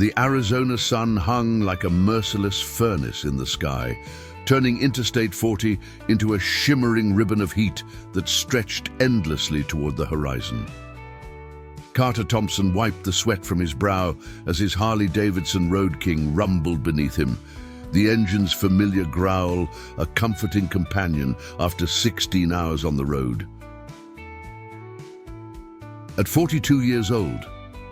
The Arizona sun hung like a merciless furnace in the sky, turning Interstate 40 into a shimmering ribbon of heat that stretched endlessly toward the horizon. Carter Thompson wiped the sweat from his brow as his Harley-Davidson Road King rumbled beneath him, the engine's familiar growl a comforting companion after 16 hours on the road. At 42 years old,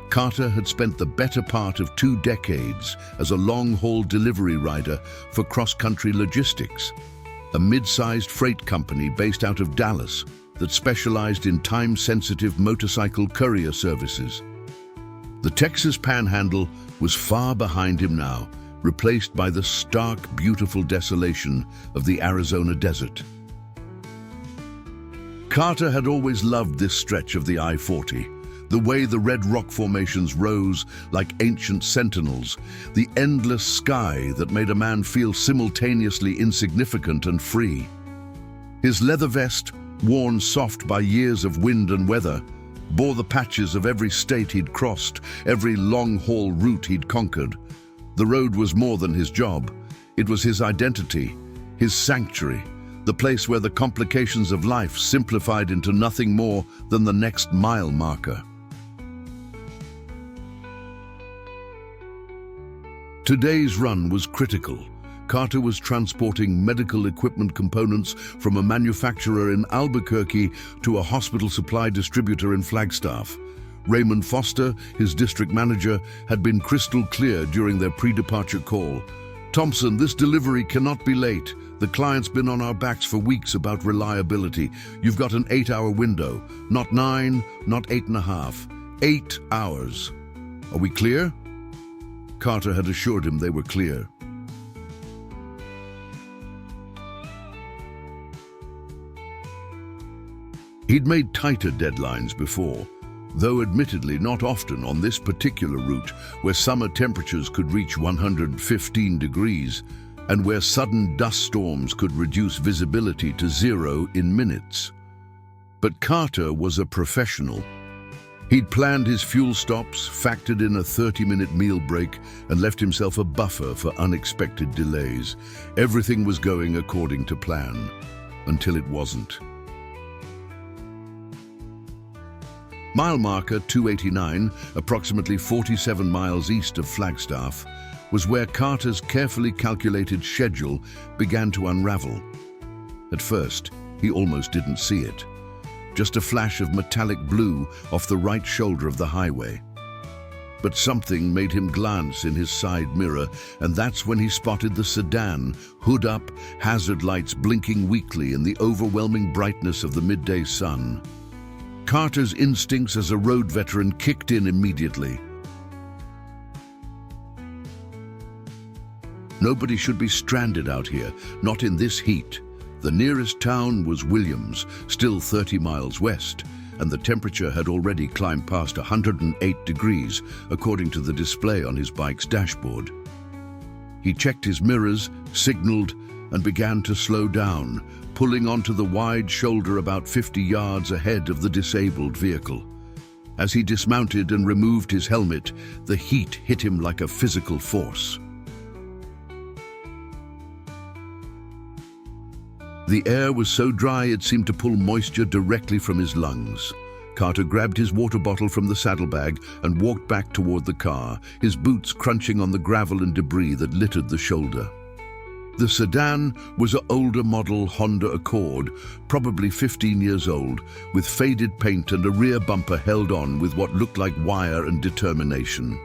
Carter had spent the better part of 2 decades as a long-haul delivery rider for cross-country logistics, a mid-sized freight company based out of Dallas that specialized in time-sensitive motorcycle courier services. The Texas Panhandle was far behind him now, replaced by the stark, beautiful desolation of the Arizona desert. Carter had always loved this stretch of the I-40, the way the red rock formations rose like ancient sentinels, the endless sky that made a man feel simultaneously insignificant and free. His leather vest, worn soft by years of wind and weather, bore the patches of every state he'd crossed, every long-haul route he'd conquered. The road was more than his job. It was his identity, his sanctuary, the place where the complications of life simplified into nothing more than the next mile marker. Today's run was critical. Carter was transporting medical equipment components from a manufacturer in Albuquerque to a hospital supply distributor in Flagstaff. Raymond Foster, his district manager, had been crystal clear during their pre-departure call. "Thompson, this delivery cannot be late. The client's been on our backs for weeks about reliability. You've got an 8-hour window. Not 9, not 8.5. 8 hours. Are we clear?" Carter had assured him they were clear. He'd made tighter deadlines before, though admittedly not often on this particular route where summer temperatures could reach 115 degrees and where sudden dust storms could reduce visibility to 0 in minutes. But Carter was a professional. He'd planned his fuel stops, factored in a 30-minute meal break, and left himself a buffer for unexpected delays. Everything was going according to plan, until it wasn't. Mile marker 289, approximately 47 miles east of Flagstaff, was where Carter's carefully calculated schedule began to unravel. At first, he almost didn't see it. Just a flash of metallic blue off the right shoulder of the highway. But something made him glance in his side mirror, and that's when he spotted the sedan, hood up, hazard lights blinking weakly in the overwhelming brightness of the midday sun. Carter's instincts as a road veteran kicked in immediately. Nobody should be stranded out here, not in this heat. The nearest town was Williams, still 30 miles west, and the temperature had already climbed past 108 degrees, according to the display on his bike's dashboard. He checked his mirrors, signaled, and began to slow down, pulling onto the wide shoulder about 50 yards ahead of the disabled vehicle. As he dismounted and removed his helmet, the heat hit him like a physical force. The air was so dry it seemed to pull moisture directly from his lungs. Carter grabbed his water bottle from the saddlebag and walked back toward the car, his boots crunching on the gravel and debris that littered the shoulder. The sedan was an older model Honda Accord, probably 15 years old, with faded paint and a rear bumper held on with what looked like wire and determination.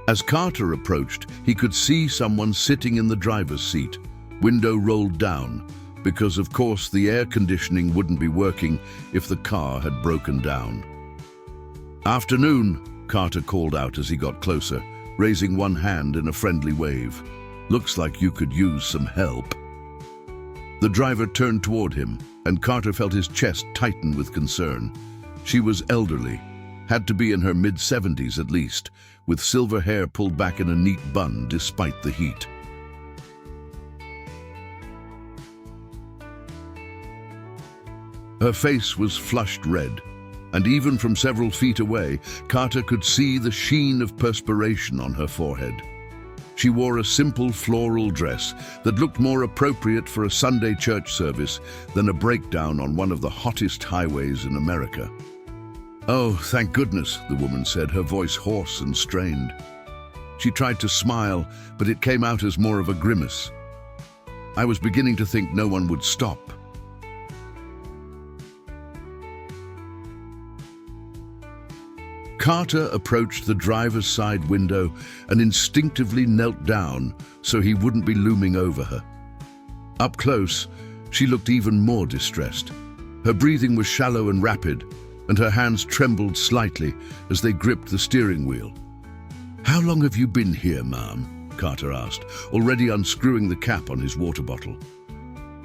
As Carter approached, he could see someone sitting in the driver's seat, window rolled down, because of course the air conditioning wouldn't be working if the car had broken down. "Afternoon," Carter called out as he got closer, raising one hand in a friendly wave. "Looks like you could use some help." The driver turned toward him, and Carter felt his chest tighten with concern. She was elderly, had to be in her mid-70s at least, with silver hair pulled back in a neat bun despite the heat. Her Her face was flushed red, and even from several feet away, Carter could see the sheen of perspiration on her forehead. She wore a simple floral dress that looked more appropriate for a Sunday church service than a breakdown on one of the hottest highways in America. "Oh, thank goodness," the woman said, her voice hoarse and strained. She tried to smile, but it came out as more of a grimace. "I was beginning to think no one would stop." Carter approached the driver's side window and instinctively knelt down so he wouldn't be looming over her. Up close, she looked even more distressed. Her breathing was shallow and rapid, and her hands trembled slightly as they gripped the steering wheel. "How long have you been here, ma'am?" Carter asked, already unscrewing the cap on his water bottle.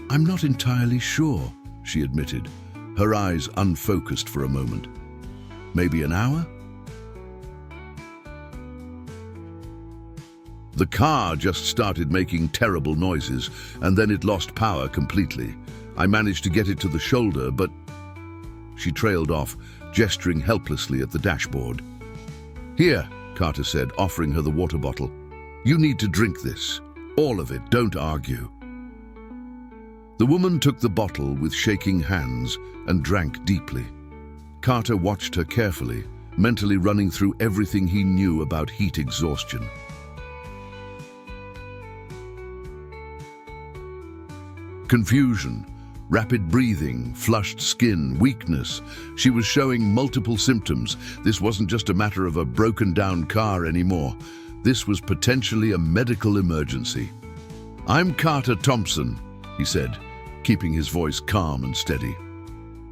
"I'm not entirely sure," she admitted, her eyes unfocused for a moment. "Maybe an hour?" The car just started making terrible noises, and then it lost power completely. I managed to get it to the shoulder, but... She trailed off, gesturing helplessly at the dashboard. "Here," Carter said, offering her the water bottle. "You need to drink this. All of it, don't argue." The woman took the bottle with shaking hands and drank deeply. Carter watched her carefully, mentally running through everything he knew about heat exhaustion. Confusion, rapid breathing, flushed skin, weakness. She was showing multiple symptoms. This wasn't just a matter of a broken-down car anymore. This was potentially a medical emergency. "I'm Carter Thompson," he said, keeping his voice calm and steady.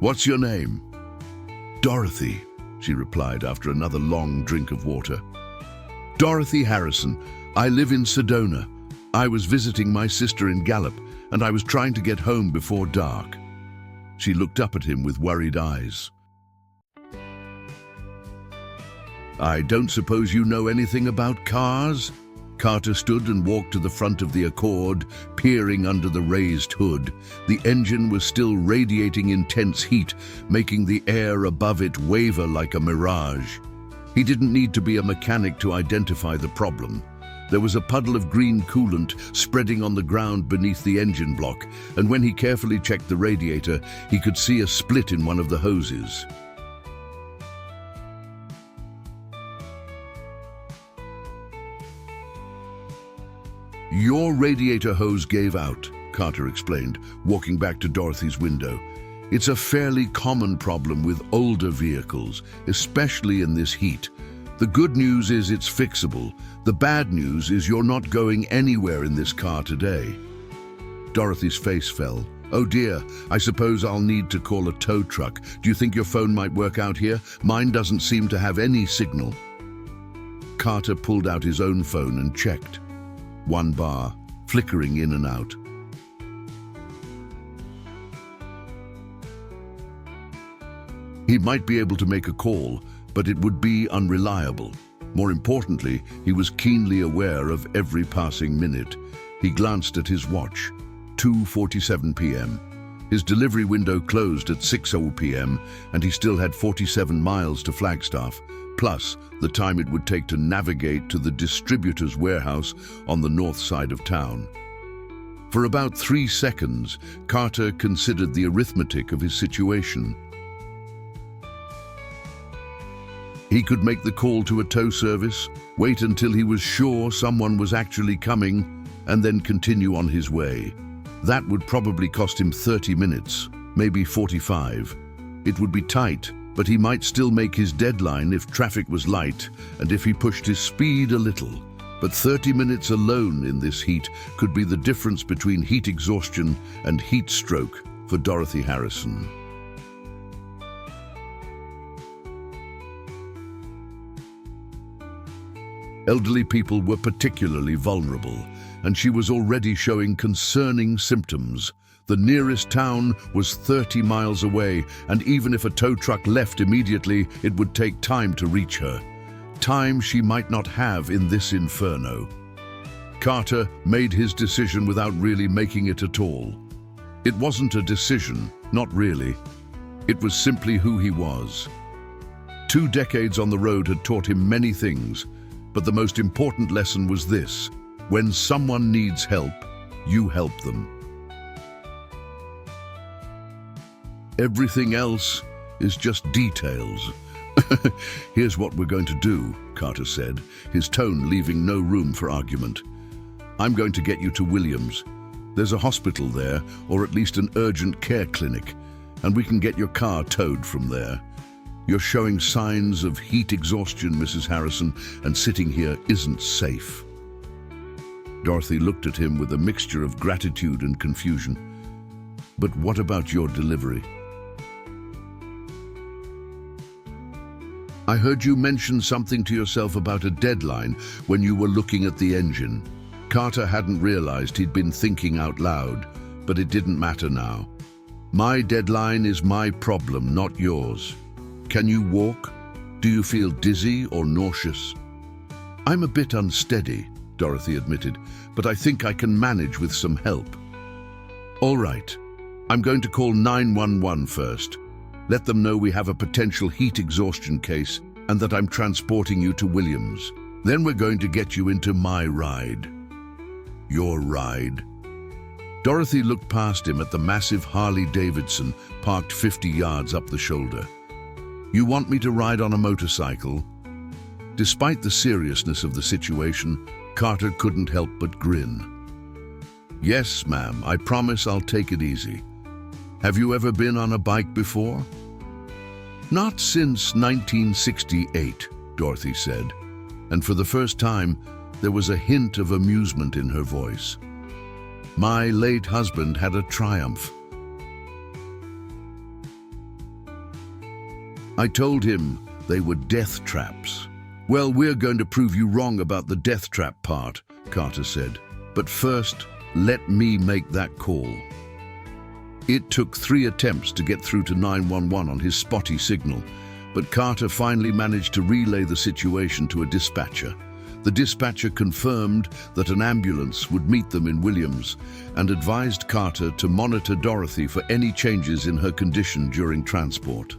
"What's your name?" "Dorothy," she replied after another long drink of water. "Dorothy Harrison. I live in Sedona. I was visiting my sister in Gallup, and I was trying to get home before dark." She looked up at him with worried eyes. "I don't suppose you know anything about cars?" Carter stood and walked to the front of the Accord, peering under the raised hood. The engine was still radiating intense heat, making the air above it waver like a mirage. He didn't need to be a mechanic to identify the problem. There was a puddle of green coolant spreading on the ground beneath the engine block, and when he carefully checked the radiator, he could see a split in one of the hoses. "Your radiator hose gave out," Carter explained, walking back to Dorothy's window. "It's a fairly common problem with older vehicles, especially in this heat. The good news is it's fixable. The bad news is you're not going anywhere in this car today." Dorothy's face fell. "Oh dear, I suppose I'll need to call a tow truck. Do you think your phone might work out here? Mine doesn't seem to have any signal." Carter pulled out his own phone and checked. One bar, flickering in and out. He might be able to make a call, but it would be unreliable. More importantly, he was keenly aware of every passing minute. He glanced at his watch. 2:47 p.m. His delivery window closed at 6:00 p.m. and he still had 47 miles to Flagstaff, plus the time it would take to navigate to the distributor's warehouse on the north side of town. For about 3 seconds, Carter considered the arithmetic of his situation. He could make the call to a tow service, wait until he was sure someone was actually coming, and then continue on his way. That would probably cost him 30 minutes, maybe 45. It would be tight, but he might still make his deadline if traffic was light and if he pushed his speed a little. But 30 minutes alone in this heat could be the difference between heat exhaustion and heat stroke for Dorothy Harrison. Elderly people were particularly vulnerable, and she was already showing concerning symptoms. The nearest town was 30 miles away, and even if a tow truck left immediately, it would take time to reach her. Time she might not have in this inferno. Carter made his decision without really making it at all. It wasn't a decision, not really. It was simply who he was. 2 decades on the road had taught him many things, but the most important lesson was this: when someone needs help, you help them. Everything else is just details. Here's what we're going to do, Carter said, his tone leaving no room for argument. I'm going to get you to Williams. There's a hospital there, or at least an urgent care clinic, and we can get your car towed from there. You're showing signs of heat exhaustion, Mrs. Harrison, and sitting here isn't safe. Dorothy looked at him with a mixture of gratitude and confusion. But what about your delivery? I heard you mention something to yourself about a deadline when you were looking at the engine. Carter hadn't realized he'd been thinking out loud, but it didn't matter now. My deadline is my problem, not yours. Can you walk? Do you feel dizzy or nauseous? I'm a bit unsteady, Dorothy admitted, but I think I can manage with some help. All right, I'm going to call 911 first. Let them know we have a potential heat exhaustion case and that I'm transporting you to Williams. Then we're going to get you into my ride. Your ride. Dorothy looked past him at the massive Harley-Davidson parked 50 yards up the shoulder. You want me to ride on a motorcycle? Despite the seriousness of the situation, Carter couldn't help but grin. Yes, ma'am, I promise I'll take it easy. Have you ever been on a bike before? Not since 1968, Dorothy said, and for the first time, there was a hint of amusement in her voice. My late husband had a Triumph. I told him they were death traps. Well, we're going to prove you wrong about the death trap part, Carter said. But first, let me make that call. It took 3 attempts to get through to 911 on his spotty signal, but Carter finally managed to relay the situation to a dispatcher. The dispatcher confirmed that an ambulance would meet them in Williams and advised Carter to monitor Dorothy for any changes in her condition during transport.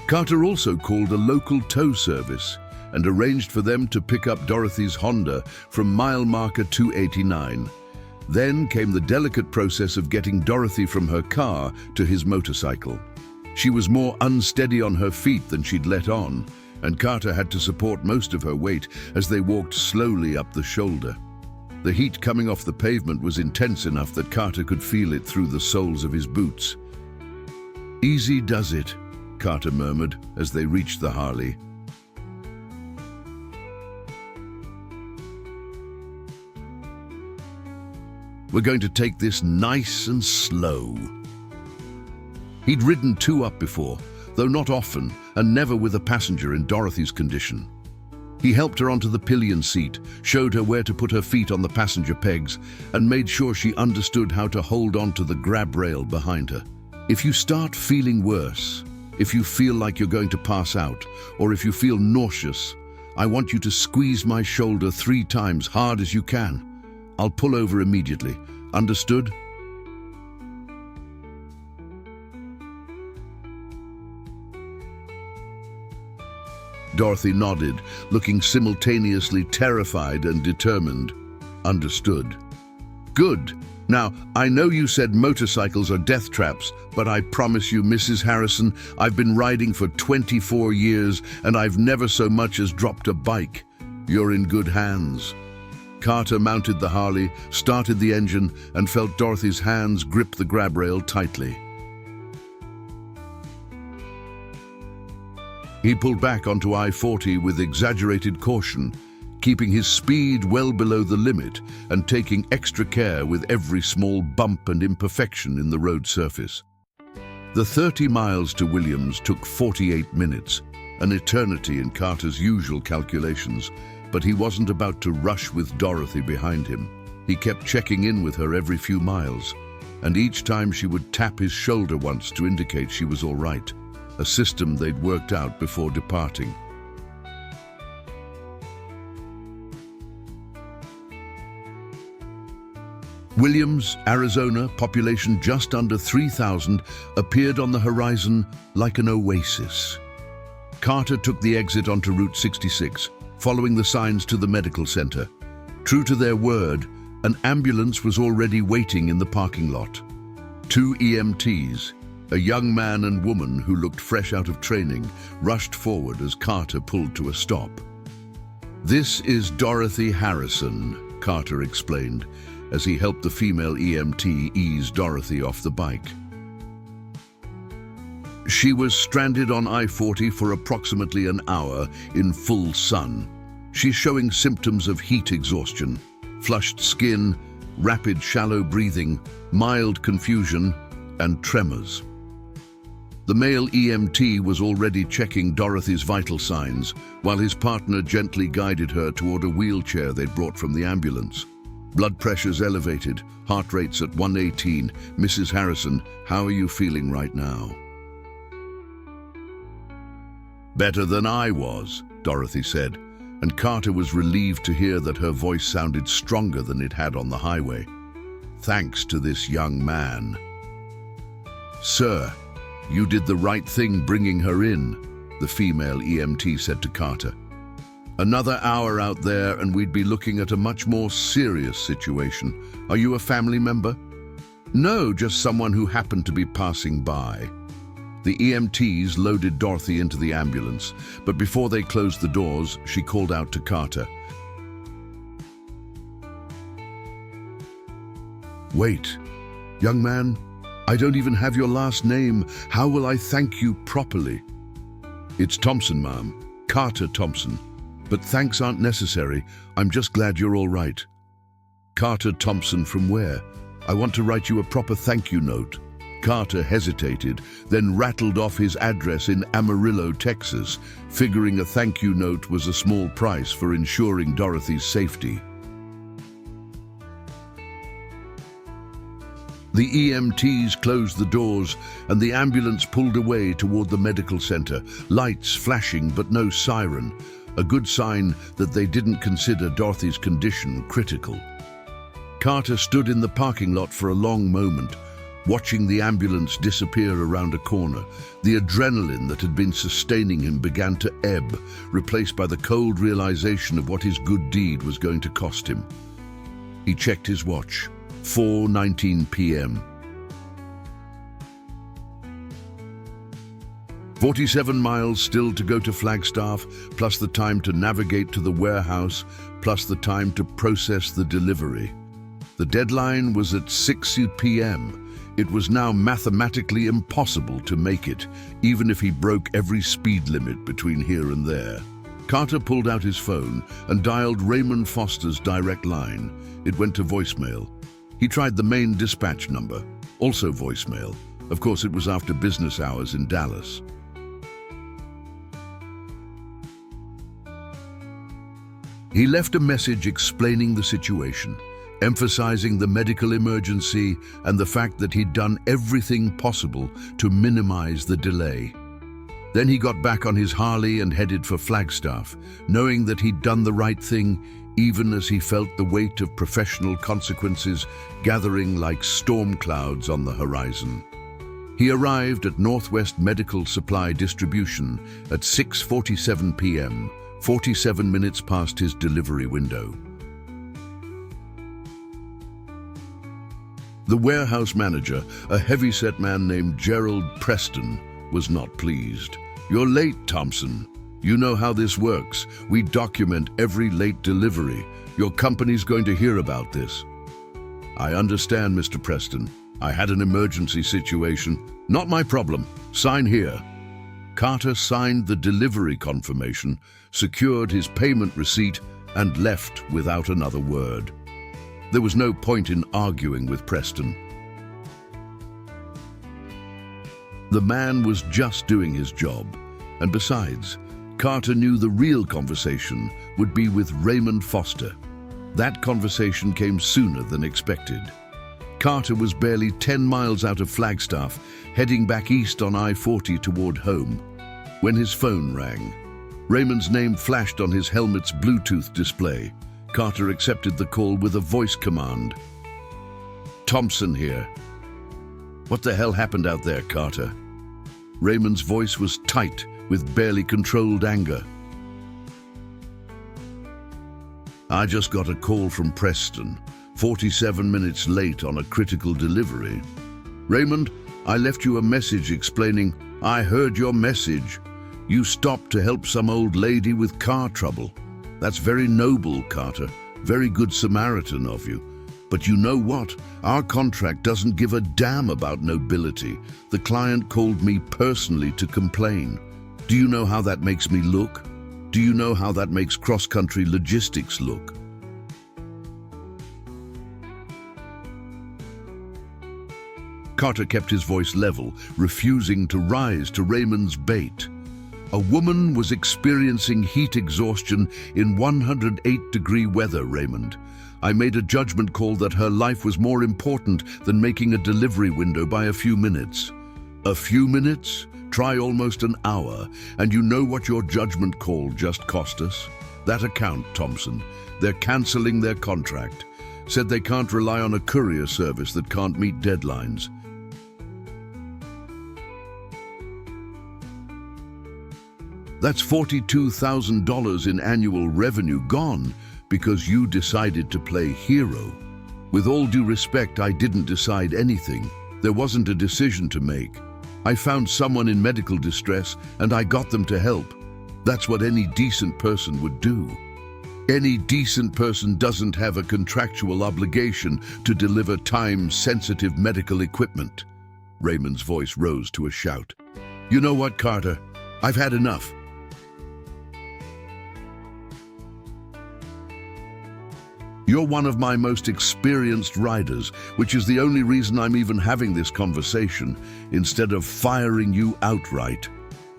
Carter also called a local tow service and arranged for them to pick up Dorothy's Honda from mile marker 289. Then came the delicate process of getting Dorothy from her car to his motorcycle. She was more unsteady on her feet than she'd let on, and Carter had to support most of her weight as they walked slowly up the shoulder. The heat coming off the pavement was intense enough that Carter could feel it through the soles of his boots. Easy does it, Carter murmured as they reached the Harley. We're going to take this nice and slow. He'd ridden 2 up before, though not often, and never with a passenger in Dorothy's condition. He helped her onto the pillion seat, showed her where to put her feet on the passenger pegs, and made sure she understood how to hold on to the grab rail behind her. If you start feeling worse, if you feel like you're going to pass out, or if you feel nauseous, I want you to squeeze my shoulder 3 times hard as you can. I'll pull over immediately. Understood? Dorothy nodded, looking simultaneously terrified and determined. Understood. Good. Now, I know you said motorcycles are death traps, but I promise you, Mrs. Harrison, I've been riding for 24 years and I've never so much as dropped a bike. You're in good hands. Carter mounted the Harley, started the engine, and felt Dorothy's hands grip the grab rail tightly. He pulled back onto I-40 with exaggerated caution, keeping his speed well below the limit and taking extra care with every small bump and imperfection in the road surface. The 30 miles to Williams took 48 minutes, an eternity in Carter's usual calculations, but he wasn't about to rush with Dorothy behind him. He kept checking in with her every few miles, and each time she would tap his shoulder once to indicate she was all right, a system they'd worked out before departing. Williams, Arizona, population just under 3,000, appeared on the horizon like an oasis. Carter took the exit onto Route 66, following the signs to the medical center. True to their word, an ambulance was already waiting in the parking lot. 2 EMTs, a young man and woman who looked fresh out of training, rushed forward as Carter pulled to a stop. "This is Dorothy Harrison," Carter explained, as he helped the female EMT ease Dorothy off the bike. She was stranded on I-40 for approximately an hour in full sun. She's showing symptoms of heat exhaustion, flushed skin, rapid shallow breathing, mild confusion, and tremors. The male EMT was already checking Dorothy's vital signs, while his partner gently guided her toward a wheelchair they'd brought from the ambulance. Blood pressures elevated, heart rates at 118. "Mrs. Harrison, how are you feeling right now?" "Better than I was," Dorothy said, and Carter was relieved to hear that her voice sounded stronger than it had on the highway. "Thanks to this young man." "Sir, you did the right thing bringing her in," the female EMT said to Carter. "Another hour out there and we'd be looking at a much more serious situation. Are you a family member?" "No, just someone who happened to be passing by." The EMTs loaded Dorothy into the ambulance, but before they closed the doors, she called out to Carter. "Wait, young man, I don't even have your last name. How will I thank you properly?" "It's Thompson, ma'am. Carter Thompson. But thanks aren't necessary. I'm just glad you're all right." "Carter Thompson from where? I want to write you a proper thank you note." Carter hesitated, then rattled off his address in Amarillo, Texas, figuring a thank you note was a small price for ensuring Dorothy's safety. The EMTs closed the doors and the ambulance pulled away toward the medical center, lights flashing but no siren, a good sign that they didn't consider Dorothy's condition critical. Carter stood in the parking lot for a long moment, watching the ambulance disappear around a corner. The adrenaline that had been sustaining him began to ebb, replaced by the cold realization of what his good deed was going to cost him. He checked his watch. 4:19 p.m. 47 miles still to go to Flagstaff, plus the time to navigate to the warehouse, plus the time to process the delivery. The deadline was at 6 p.m. It was now mathematically impossible to make it, even if he broke every speed limit between here and there. Carter pulled out his phone and dialed Raymond Foster's direct line. It went to voicemail. He tried the main dispatch number, also voicemail. Of course, it was after business hours in Dallas. He left a message explaining the situation, emphasizing the medical emergency and the fact that he'd done everything possible to minimize the delay. Then he got back on his Harley and headed for Flagstaff, knowing that he'd done the right thing, even as he felt the weight of professional consequences gathering like storm clouds on the horizon. He arrived at Northwest Medical Supply Distribution at 6:47 p.m., 47 minutes past his delivery window. The warehouse manager, a heavy-set man named Gerald Preston, was not pleased. "You're late, Thompson. You know how this works. We document every late delivery. Your company's going to hear about this." "I understand, Mr. Preston. I had an emergency situation. Not my problem. Sign here." Carter signed the delivery confirmation, secured his payment receipt, and left without another word. There was no point in arguing with Preston. The man was just doing his job, and besides, Carter knew the real conversation would be with Raymond Foster. That conversation came sooner than expected. Carter was barely 10 miles out of Flagstaff, heading back east on I-40 toward home, when his phone rang. Raymond's name flashed on his helmet's Bluetooth display. Carter accepted the call with a voice command. Thompson here. What the hell happened out there, Carter? Raymond's voice was tight with barely controlled anger. I just got a call from Preston, 47 minutes late on a critical delivery. Raymond, I left you a message explaining, I heard your message. You stopped to help some old lady with car trouble. That's very noble, Carter. Very good Samaritan of you. But you know what? Our contract doesn't give a damn about nobility. The client called me personally to complain. Do you know how that makes me look? Do you know how that makes cross-country logistics look? Carter kept his voice level, refusing to rise to Raymond's bait. A woman was experiencing heat exhaustion in 108-degree weather, Raymond. I made a judgment call that her life was more important than making a delivery window by a few minutes. A few minutes? Try almost an hour, and you know what your judgment call just cost us? That account, Thompson. They're canceling their contract. Said they can't rely on a courier service that can't meet deadlines. That's $42,000 in annual revenue gone because you decided to play hero. With all due respect, I didn't decide anything. There wasn't a decision to make. I found someone in medical distress and I got them to help. That's what any decent person would do. Any decent person doesn't have a contractual obligation to deliver time-sensitive medical equipment. Raymond's voice rose to a shout. You know what, Carter? I've had enough. You're one of my most experienced riders, which is the only reason I'm even having this conversation, instead of firing you outright.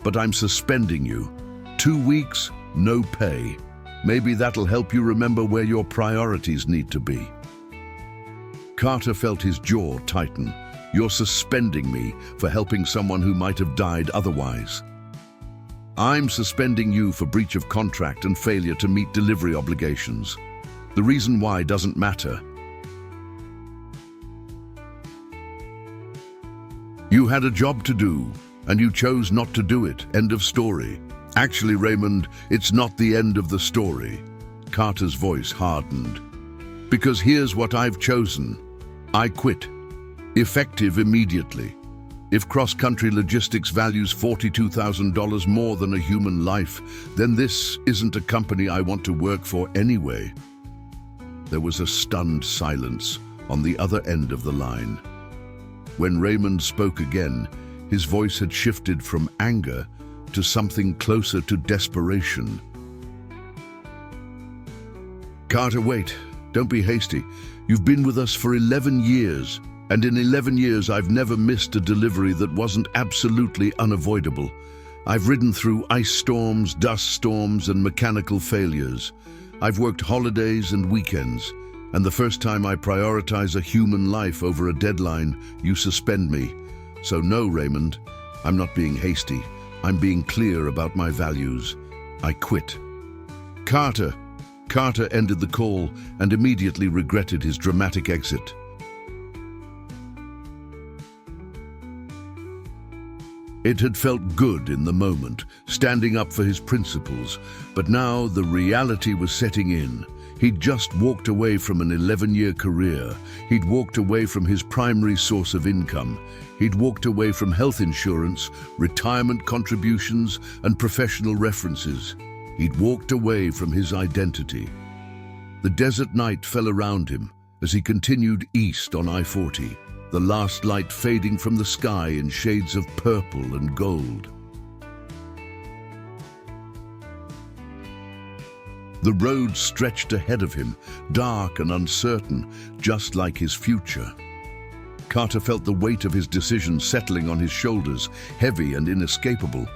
But I'm suspending you. 2 weeks, no pay. Maybe that'll help you remember where your priorities need to be. Carter felt his jaw tighten. You're suspending me for helping someone who might have died otherwise. I'm suspending you for breach of contract and failure to meet delivery obligations. The reason why doesn't matter. You had a job to do, and you chose not to do it. End of story. Actually, Raymond, it's not the end of the story. Carter's voice hardened. Because here's what I've chosen. I quit. Effective immediately. If cross-country logistics values $42,000 more than a human life, then this isn't a company I want to work for anyway. There was a stunned silence on the other end of the line. When Raymond spoke again, his voice had shifted from anger to something closer to desperation. Carter, wait. Don't be hasty. You've been with us for 11 years, and in 11 years I've never missed a delivery that wasn't absolutely unavoidable. I've ridden through ice storms, dust storms, and mechanical failures. I've worked holidays and weekends, and the first time I prioritize a human life over a deadline, you suspend me. So no, Raymond, I'm not being hasty. I'm being clear about my values. I quit. Carter ended the call and immediately regretted his dramatic exit. It had felt good in the moment, standing up for his principles, but now the reality was setting in. He'd just walked away from an 11-year career. He'd walked away from his primary source of income. He'd walked away from health insurance, retirement contributions, and professional references. He'd walked away from his identity. The desert night fell around him as he continued east on I-40. The last light fading from the sky in shades of purple and gold. The road stretched ahead of him, dark and uncertain, just like his future. Carter felt the weight of his decision settling on his shoulders, heavy and inescapable.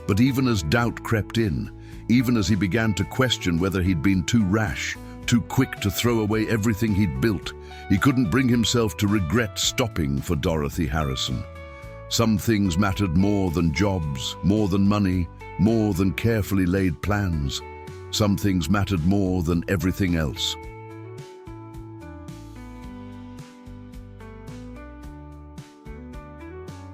But even as doubt crept in, even as he began to question whether he'd been too rash, too quick to throw away everything he'd built, he couldn't bring himself to regret stopping for Dorothy Harrison. Some things mattered more than jobs, more than money, more than carefully laid plans. Some things mattered more than everything else.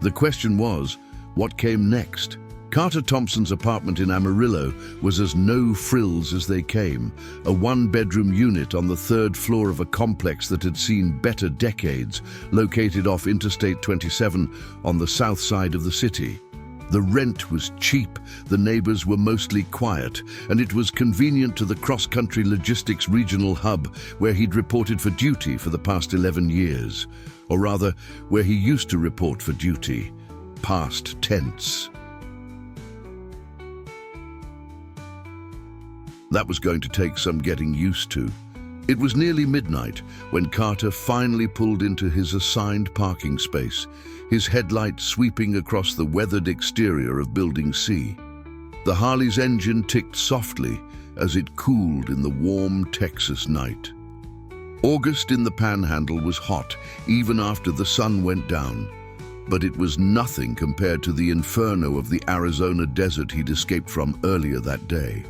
The question was, what came next? Carter Thompson's apartment in Amarillo was as no frills as they came, a one-bedroom unit on the third floor of a complex that had seen better decades, located off Interstate 27 on the south side of the city. The rent was cheap, the neighbors were mostly quiet, and it was convenient to the cross-country logistics regional hub where he'd reported for duty for the past 11 years. Or rather, where he used to report for duty. Past tense. That was going to take some getting used to. It was nearly midnight when Carter finally pulled into his assigned parking space, his headlight sweeping across the weathered exterior of Building C. The Harley's engine ticked softly as it cooled in the warm Texas night. August in the Panhandle was hot, even after the sun went down, but it was nothing compared to the inferno of the Arizona desert he'd escaped from earlier that day.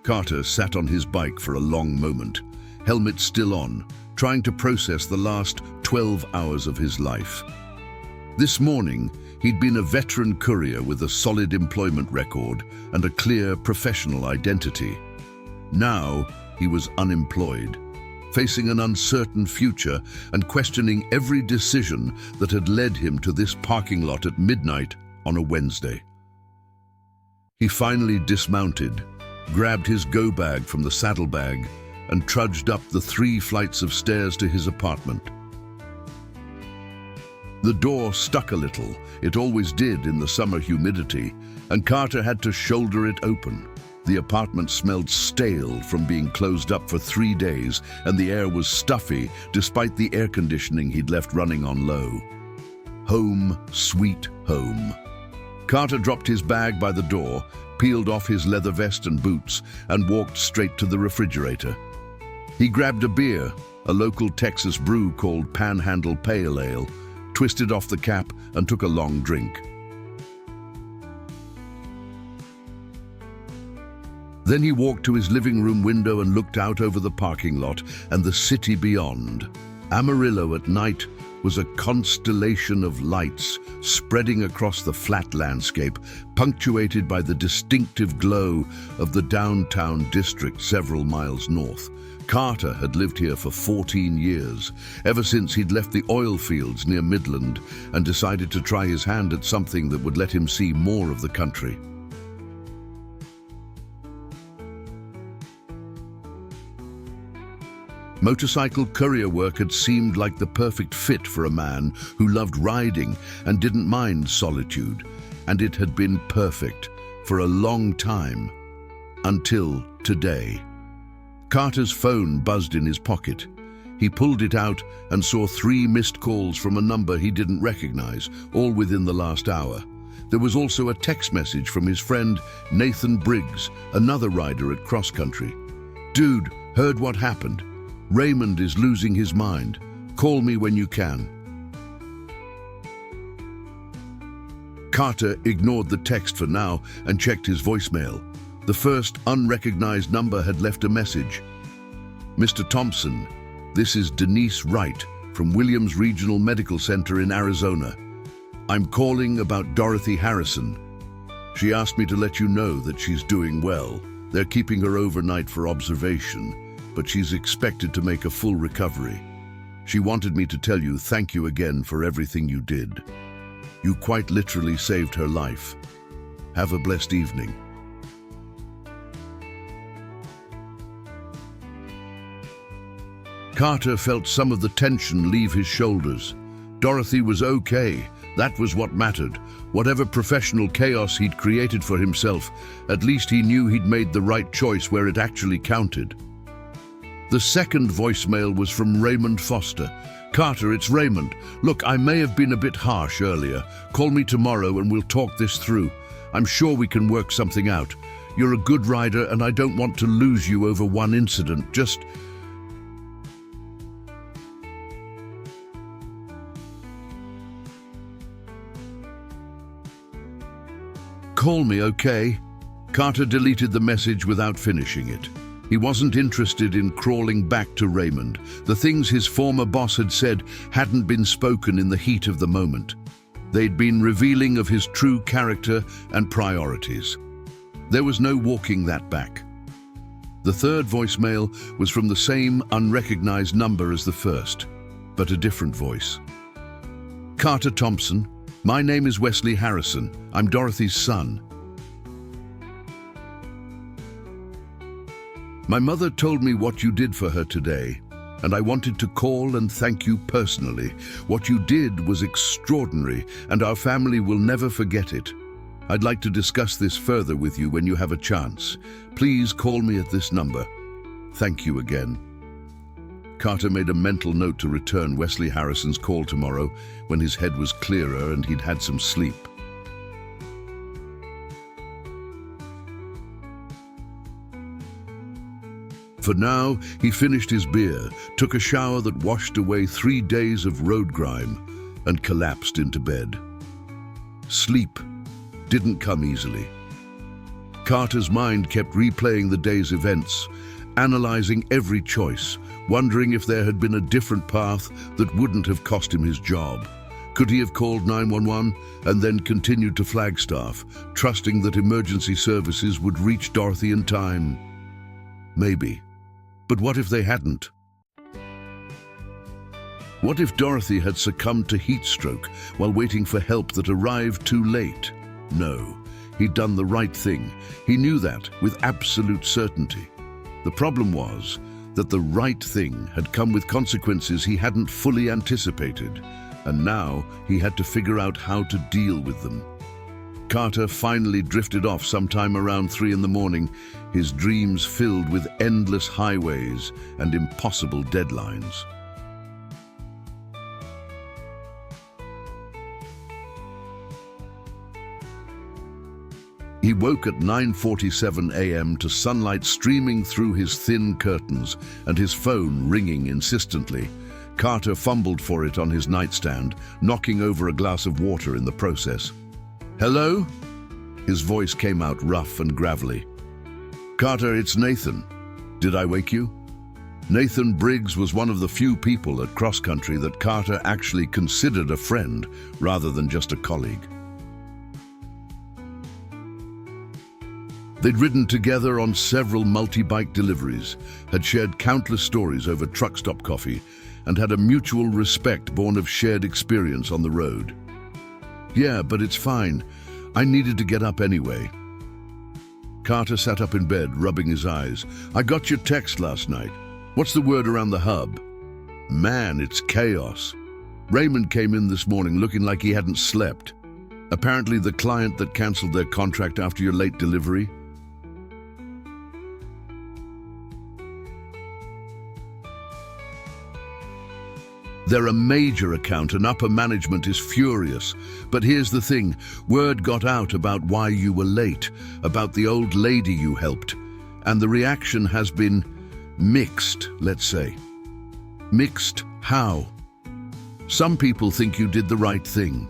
Carter sat on his bike for a long moment, helmet still on, trying to process the last 12 hours of his life. This morning, he'd been a veteran courier with a solid employment record and a clear professional identity. Now, he was unemployed, facing an uncertain future and questioning every decision that had led him to this parking lot at midnight on a Wednesday. He finally dismounted, grabbed his go-bag from the saddlebag, and trudged up the 3 flights of stairs to his apartment. The door stuck a little, it always did in the summer humidity, and Carter had to shoulder it open. The apartment smelled stale from being closed up for 3 days, and the air was stuffy despite the air conditioning he'd left running on low. Home, sweet home. Carter dropped his bag by the door, peeled off his leather vest and boots, and walked straight to the refrigerator. He grabbed a beer, a local Texas brew called Panhandle Pale Ale, twisted off the cap, and took a long drink. Then he walked to his living room window and looked out over the parking lot and the city beyond. Amarillo at night was a constellation of lights spreading across the flat landscape, punctuated by the distinctive glow of the downtown district several miles north. Carter had lived here for 14 years, ever since he'd left the oil fields near Midland and decided to try his hand at something that would let him see more of the country. Motorcycle courier work had seemed like the perfect fit for a man who loved riding and didn't mind solitude, and it had been perfect for a long time, until today. Carter's phone buzzed in his pocket. He pulled it out and saw 3 missed calls from a number he didn't recognize, all within the last hour. There was also a text message from his friend Nathan Briggs, another rider at cross country. "Dude, heard what happened? Raymond is losing his mind. Call me when you can." Carter ignored the text for now and checked his voicemail. The first unrecognized number had left a message. "Mr. Thompson, this is Denise Wright from Williams Regional Medical Center in Arizona. I'm calling about Dorothy Harrison. She asked me to let you know that she's doing well. They're keeping her overnight for observation, but she's expected to make a full recovery. She wanted me to tell you thank you again for everything you did. You quite literally saved her life. Have a blessed evening." Carter felt some of the tension leave his shoulders. Dorothy was okay. That was what mattered. Whatever professional chaos he'd created for himself, at least he knew he'd made the right choice where it actually counted. The second voicemail was from Raymond Foster. "Carter, it's Raymond. Look, I may have been a bit harsh earlier. Call me tomorrow and we'll talk this through. I'm sure we can work something out. You're a good rider and I don't want to lose you over one incident. Just..." "Call me, okay?" Carter deleted the message without finishing it. He wasn't interested in crawling back to Raymond. The things his former boss had said hadn't been spoken in the heat of the moment. They'd been revealing of his true character and priorities. There was no walking that back. The third voicemail was from the same unrecognized number as the first, but a different voice. Carter Thompson, my name is Wesley Harrison. I'm Dorothy's son. My mother told me what you did for her today, and I wanted to call and thank you personally. What you did was extraordinary, and our family will never forget it. I'd like to discuss this further with you when you have a chance. Please call me at this number. Thank you again. Carter made a mental note to return Wesley Harrison's call tomorrow when his head was clearer and he'd had some sleep. For now, he finished his beer, took a shower that washed away 3 days of road grime, and collapsed into bed. Sleep didn't come easily. Carter's mind kept replaying the day's events, analyzing every choice, wondering if there had been a different path that wouldn't have cost him his job. Could he have called 911 and then continued to Flagstaff, trusting that emergency services would reach Dorothy in time? Maybe. But what if they hadn't? What if Dorothy had succumbed to heat stroke while waiting for help that arrived too late? No, he'd done the right thing. He knew that with absolute certainty. The problem was that the right thing had come with consequences he hadn't fully anticipated, and now he had to figure out how to deal with them. Carter finally drifted off sometime around 3 in the morning, his dreams filled with endless highways and impossible deadlines. He woke at 9:47 a.m. to sunlight streaming through his thin curtains and his phone ringing insistently. Carter fumbled for it on his nightstand, knocking over a glass of water in the process. "Hello?" His voice came out rough and gravelly. "Carter, it's Nathan. Did I wake you?" Nathan Briggs was one of the few people at Cross Country that Carter actually considered a friend rather than just a colleague. They'd ridden together on several multi-bike deliveries, had shared countless stories over truck stop coffee, and had a mutual respect born of shared experience on the road. "Yeah, but it's fine. I needed to get up anyway." Carter sat up in bed, rubbing his eyes. "I got your text last night. What's the word around the hub?" "Man, it's chaos. Raymond came in this morning looking like he hadn't slept. Apparently the client that canceled their contract after your late delivery." "They're a major account and upper management is furious. But here's the thing, word got out about why you were late, about the old lady you helped, and the reaction has been mixed, let's say." "Mixed how?" "Some people think you did the right thing.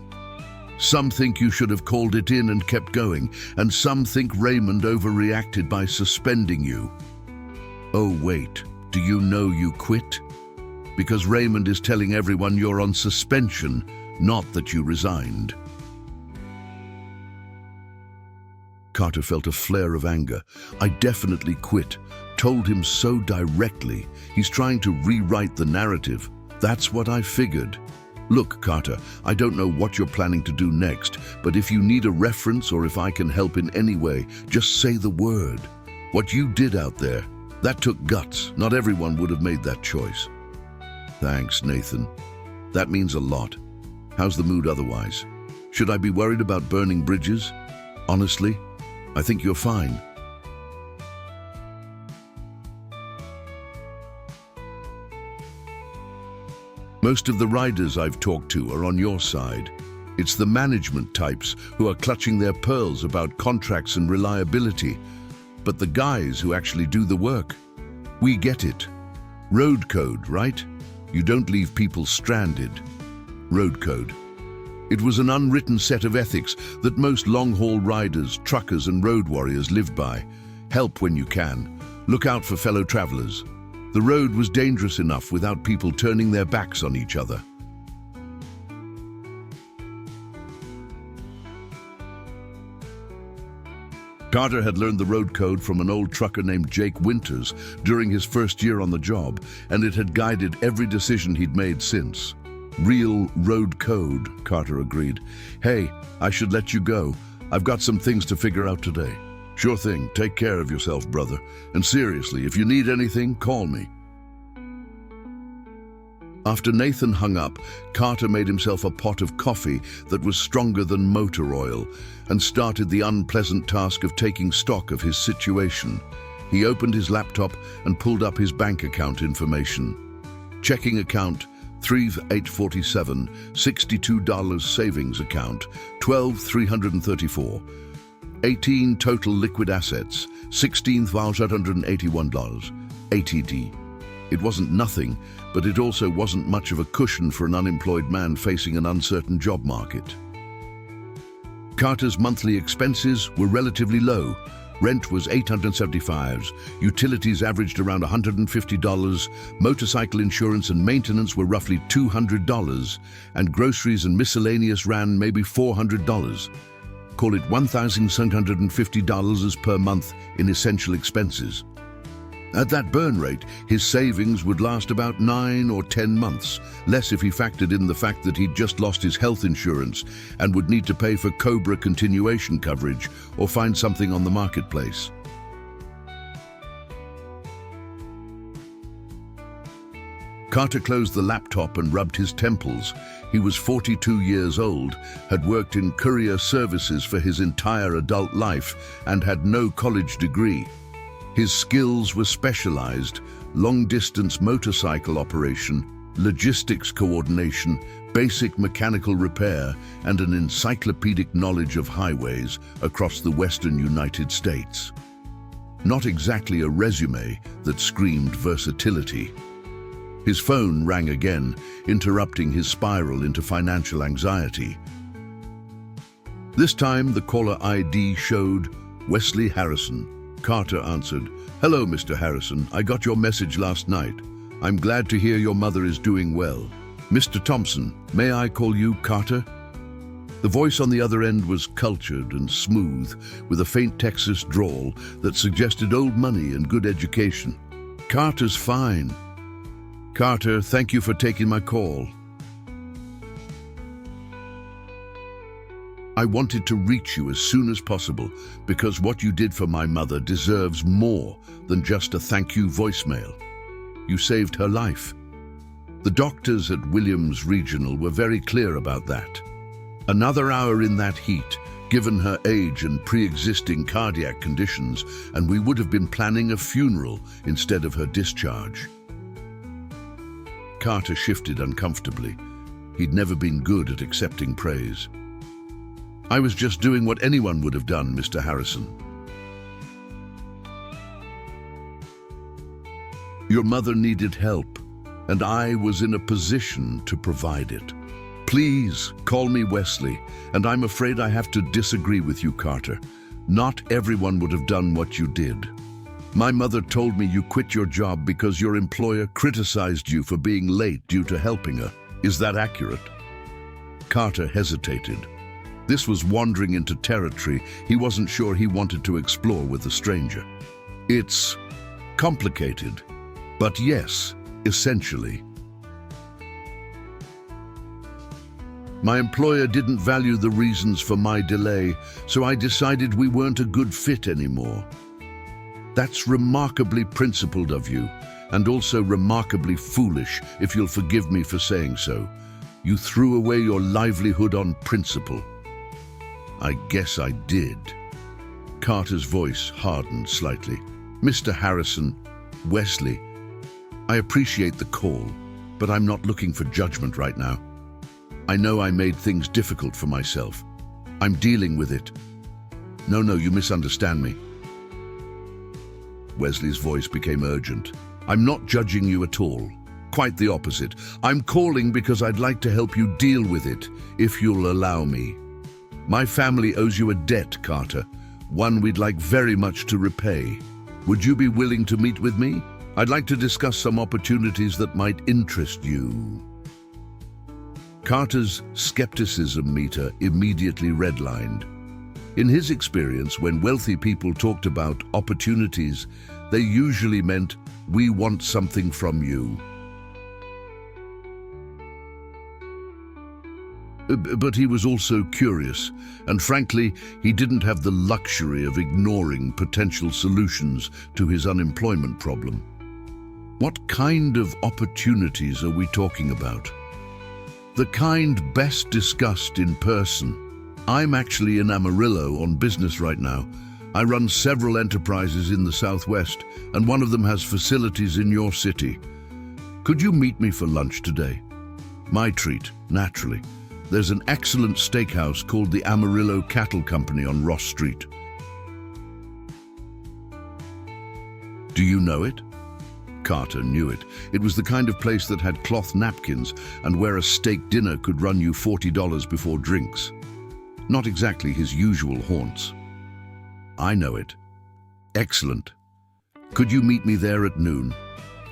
Some think you should have called it in and kept going, and some think Raymond overreacted by suspending you." "Oh wait, do you know you quit? Because Raymond is telling everyone you're on suspension, not that you resigned." Carter felt a flare of anger. "I definitely quit. Told him so directly. He's trying to rewrite the narrative. That's what I figured. Look, Carter, I don't know what you're planning to do next, but if you need a reference or if I can help in any way, just say the word. What you did out there, that took guts. Not everyone would have made that choice." "Thanks, Nathan. That means a lot. How's the mood otherwise? Should I be worried about burning bridges? Honestly, I think you're fine." "Most of the riders I've talked to are on your side. It's the management types who are clutching their pearls about contracts and reliability. But the guys who actually do the work, we get it. Road code, right? You don't leave people stranded." Road code. It was an unwritten set of ethics that most long-haul riders, truckers and road warriors lived by. Help when you can. Look out for fellow travelers. The road was dangerous enough without people turning their backs on each other. Carter had learned the road code from an old trucker named Jake Winters during his first year on the job, and it had guided every decision he'd made since. Real road code, Carter agreed. Hey, I should let you go. I've got some things to figure out today. Sure thing, take care of yourself, brother. And seriously, if you need anything, call me. After Nathan hung up, Carter made himself a pot of coffee that was stronger than motor oil and started the unpleasant task of taking stock of his situation. He opened his laptop and pulled up his bank account information. Checking account, $3,847, $62 savings account, $12,334. 18 total liquid assets, $16,881, ATD. It wasn't nothing, but it also wasn't much of a cushion for an unemployed man facing an uncertain job market. Carter's monthly expenses were relatively low. Rent was $875, utilities averaged around $150, motorcycle insurance and maintenance were roughly $200, and groceries and miscellaneous ran maybe $400. Call it $1,750 per month in essential expenses. At that burn rate, his savings would last about 9 or 10 months, less if he factored in the fact that he'd just lost his health insurance and would need to pay for COBRA continuation coverage or find something on the marketplace. Carter closed the laptop and rubbed his temples. He was 42 years old, had worked in courier services for his entire adult life, and had no college degree. His skills were specialized: long-distance motorcycle operation, logistics coordination, basic mechanical repair, and an encyclopedic knowledge of highways across the western United States. Not exactly a resume that screamed versatility. His phone rang again, interrupting his spiral into financial anxiety. This time, the caller ID showed Wesley Harrison. Carter answered. "Hello, Mr. Harrison. I got your message last night. I'm glad to hear your mother is doing well. Mr. Thompson, may I call you Carter?" The voice on the other end was cultured and smooth, with a faint Texas drawl that suggested old money and good education. "Carter's fine. Carter, thank you for taking my call. I wanted to reach you as soon as possible because what you did for my mother deserves more than just a thank you voicemail. You saved her life. The doctors at Williams Regional were very clear about that. Another hour in that heat, given her age and pre-existing cardiac conditions, and we would have been planning a funeral instead of her discharge." Carter shifted uncomfortably. He'd never been good at accepting praise. "I was just doing what anyone would have done, Mr. Harrison. Your mother needed help, and I was in a position to provide it. Please call me Wesley, and I'm afraid I have to disagree with you, Carter. Not everyone would have done what you did. My mother told me you quit your job because your employer criticized you for being late due to helping her. Is that accurate?" Carter hesitated. This was wandering into territory he wasn't sure he wanted to explore with a stranger. "It's complicated, but yes, essentially. My employer didn't value the reasons for my delay, so I decided we weren't a good fit anymore. That's remarkably principled of you, and also remarkably foolish, if you'll forgive me for saying so. You threw away your livelihood on principle." "I guess I did." Carter's voice hardened slightly. "Mr. Harrison, Wesley, I appreciate the call, but I'm not looking for judgment right now. I know I made things difficult for myself. I'm dealing with it." No, you misunderstand me." Wesley's voice became urgent. "I'm not judging you at all. Quite the opposite. I'm calling because I'd like to help you deal with it, if you'll allow me. My family owes you a debt, Carter, one we'd like very much to repay. Would you be willing to meet with me? I'd like to discuss some opportunities that might interest you. Carter's skepticism meter immediately redlined. In his experience, when wealthy people talked about opportunities, they usually meant, "We want something from you." But he was also curious, and frankly, he didn't have the luxury of ignoring potential solutions to his unemployment problem. What kind of opportunities are we talking about? The kind best discussed in person. I'm actually in Amarillo on business right now. I run several enterprises in the Southwest, and one of them has facilities in your city. Could you meet me for lunch today? My treat, naturally. There's an excellent steakhouse called the Amarillo Cattle Company on Ross Street. Do you know it? Carter knew it. It was the kind of place that had cloth napkins and where a steak dinner could run you $40 before drinks. Not exactly his usual haunts. I know it. Excellent. Could you meet me there at noon?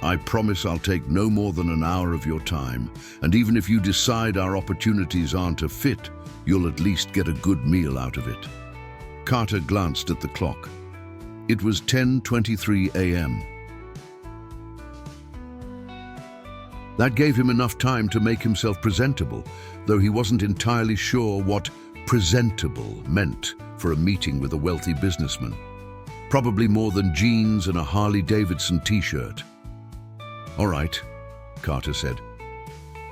I promise I'll take no more than an hour of your time, and even if you decide our opportunities aren't a fit, you'll at least get a good meal out of it. Carter glanced at the clock. It was 10:23 a.m. That gave him enough time to make himself presentable, though he wasn't entirely sure what presentable meant for a meeting with a wealthy businessman. Probably more than jeans and a Harley-Davidson t-shirt. "All right," Carter said.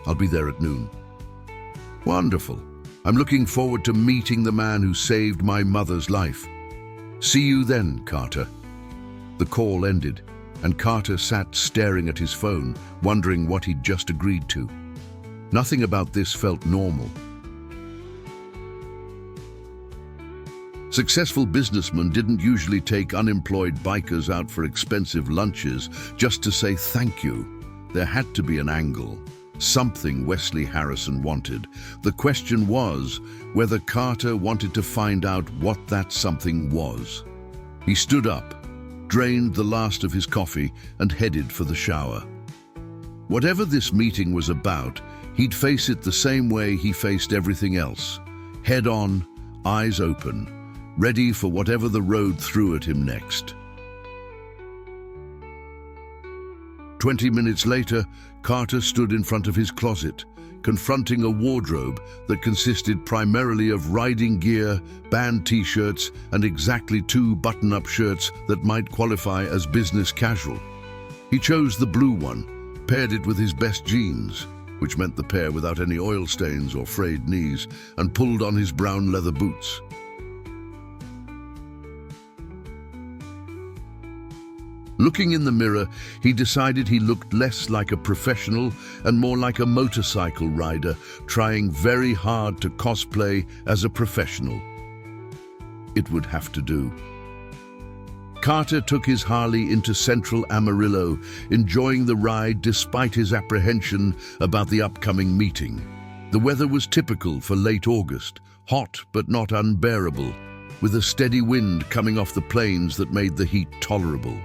"I'll be there at noon." "Wonderful. I'm looking forward to meeting the man who saved my mother's life. See you then, Carter." The call ended, and Carter sat staring at his phone, wondering what he'd just agreed to. Nothing about this felt normal. Successful businessmen didn't usually take unemployed bikers out for expensive lunches just to say thank you. There had to be an angle, something Wesley Harrison wanted. The question was whether Carter wanted to find out what that something was. He stood up, drained the last of his coffee, and headed for the shower. Whatever this meeting was about, he'd face it the same way he faced everything else. Head on, eyes open, ready for whatever the road threw at him next. 20 minutes later, Carter stood in front of his closet, confronting a wardrobe that consisted primarily of riding gear, band t-shirts, and exactly 2 button-up shirts that might qualify as business casual. He chose the blue one, paired it with his best jeans, which meant the pair without any oil stains or frayed knees, and pulled on his brown leather boots. Looking in the mirror, he decided he looked less like a professional and more like a motorcycle rider, trying very hard to cosplay as a professional. It would have to do. Carter took his Harley into central Amarillo, enjoying the ride despite his apprehension about the upcoming meeting. The weather was typical for late August, hot but not unbearable, with a steady wind coming off the plains that made the heat tolerable.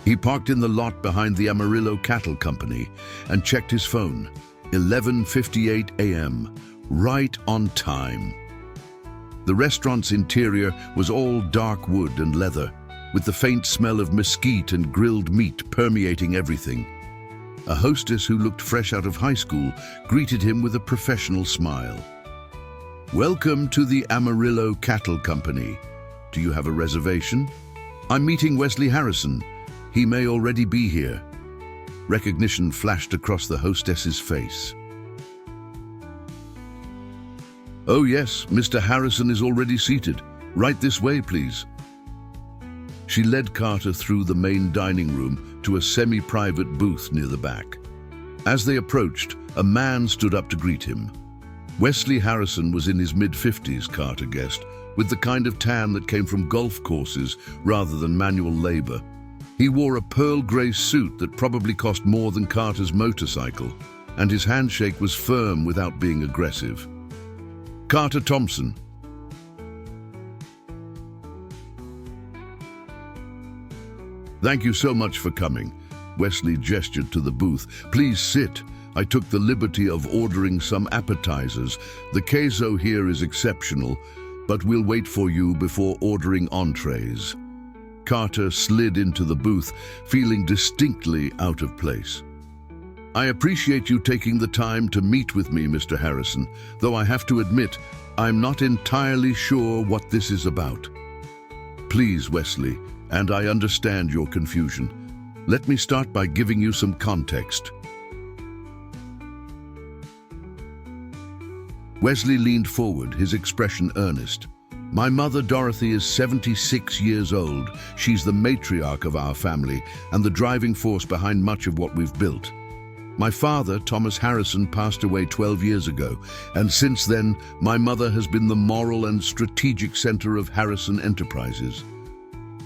He parked in the lot behind the Amarillo Cattle Company and checked his phone. 11:58 a.m., right on time. The restaurant's interior was all dark wood and leather, with the faint smell of mesquite and grilled meat permeating everything. A hostess who looked fresh out of high school greeted him with a professional smile. "Welcome to the Amarillo Cattle Company. Do you have a reservation? I'm meeting Wesley Harrison. He may already be here." Recognition flashed across the hostess's face. "Oh yes, Mr. Harrison is already seated. Right this way, please." She led Carter through the main dining room to a semi-private booth near the back. As they approached, a man stood up to greet him. Wesley Harrison was in his mid-50s, Carter guessed, with the kind of tan that came from golf courses rather than manual labor. He wore a pearl grey suit that probably cost more than Carter's motorcycle, and his handshake was firm without being aggressive. "Carter Thompson." Thank you so much for coming. Wesley gestured to the booth. Please sit. I took the liberty of ordering some appetizers. The queso here is exceptional, but we'll wait for you before ordering entrees. Carter slid into the booth, feeling distinctly out of place. I appreciate you taking the time to meet with me, Mr. Harrison, though I have to admit, I'm not entirely sure what this is about. Please, Wesley, and I understand your confusion. Let me start by giving you some context. Wesley leaned forward, his expression earnest. My mother, Dorothy, is 76 years old. She's the matriarch of our family and the driving force behind much of what we've built. My father, Thomas Harrison, passed away 12 years ago, and since then, my mother has been the moral and strategic center of Harrison Enterprises.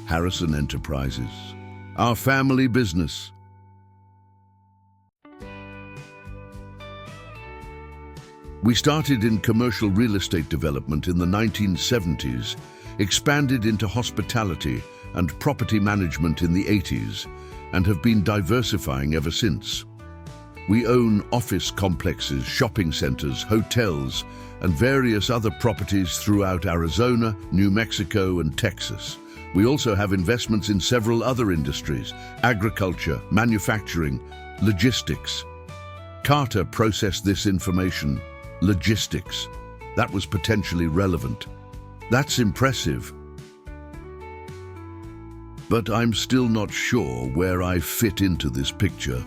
Harrison Enterprises, our family business. We started in commercial real estate development in the 1970s, expanded into hospitality and property management in the 80s, and have been diversifying ever since. We own office complexes, shopping centers, hotels, and various other properties throughout Arizona, New Mexico, and Texas. We also have investments in several other industries: agriculture, manufacturing, logistics. Carter processed this information. Logistics. That was potentially relevant. That's impressive. But I'm still not sure where I fit into this picture.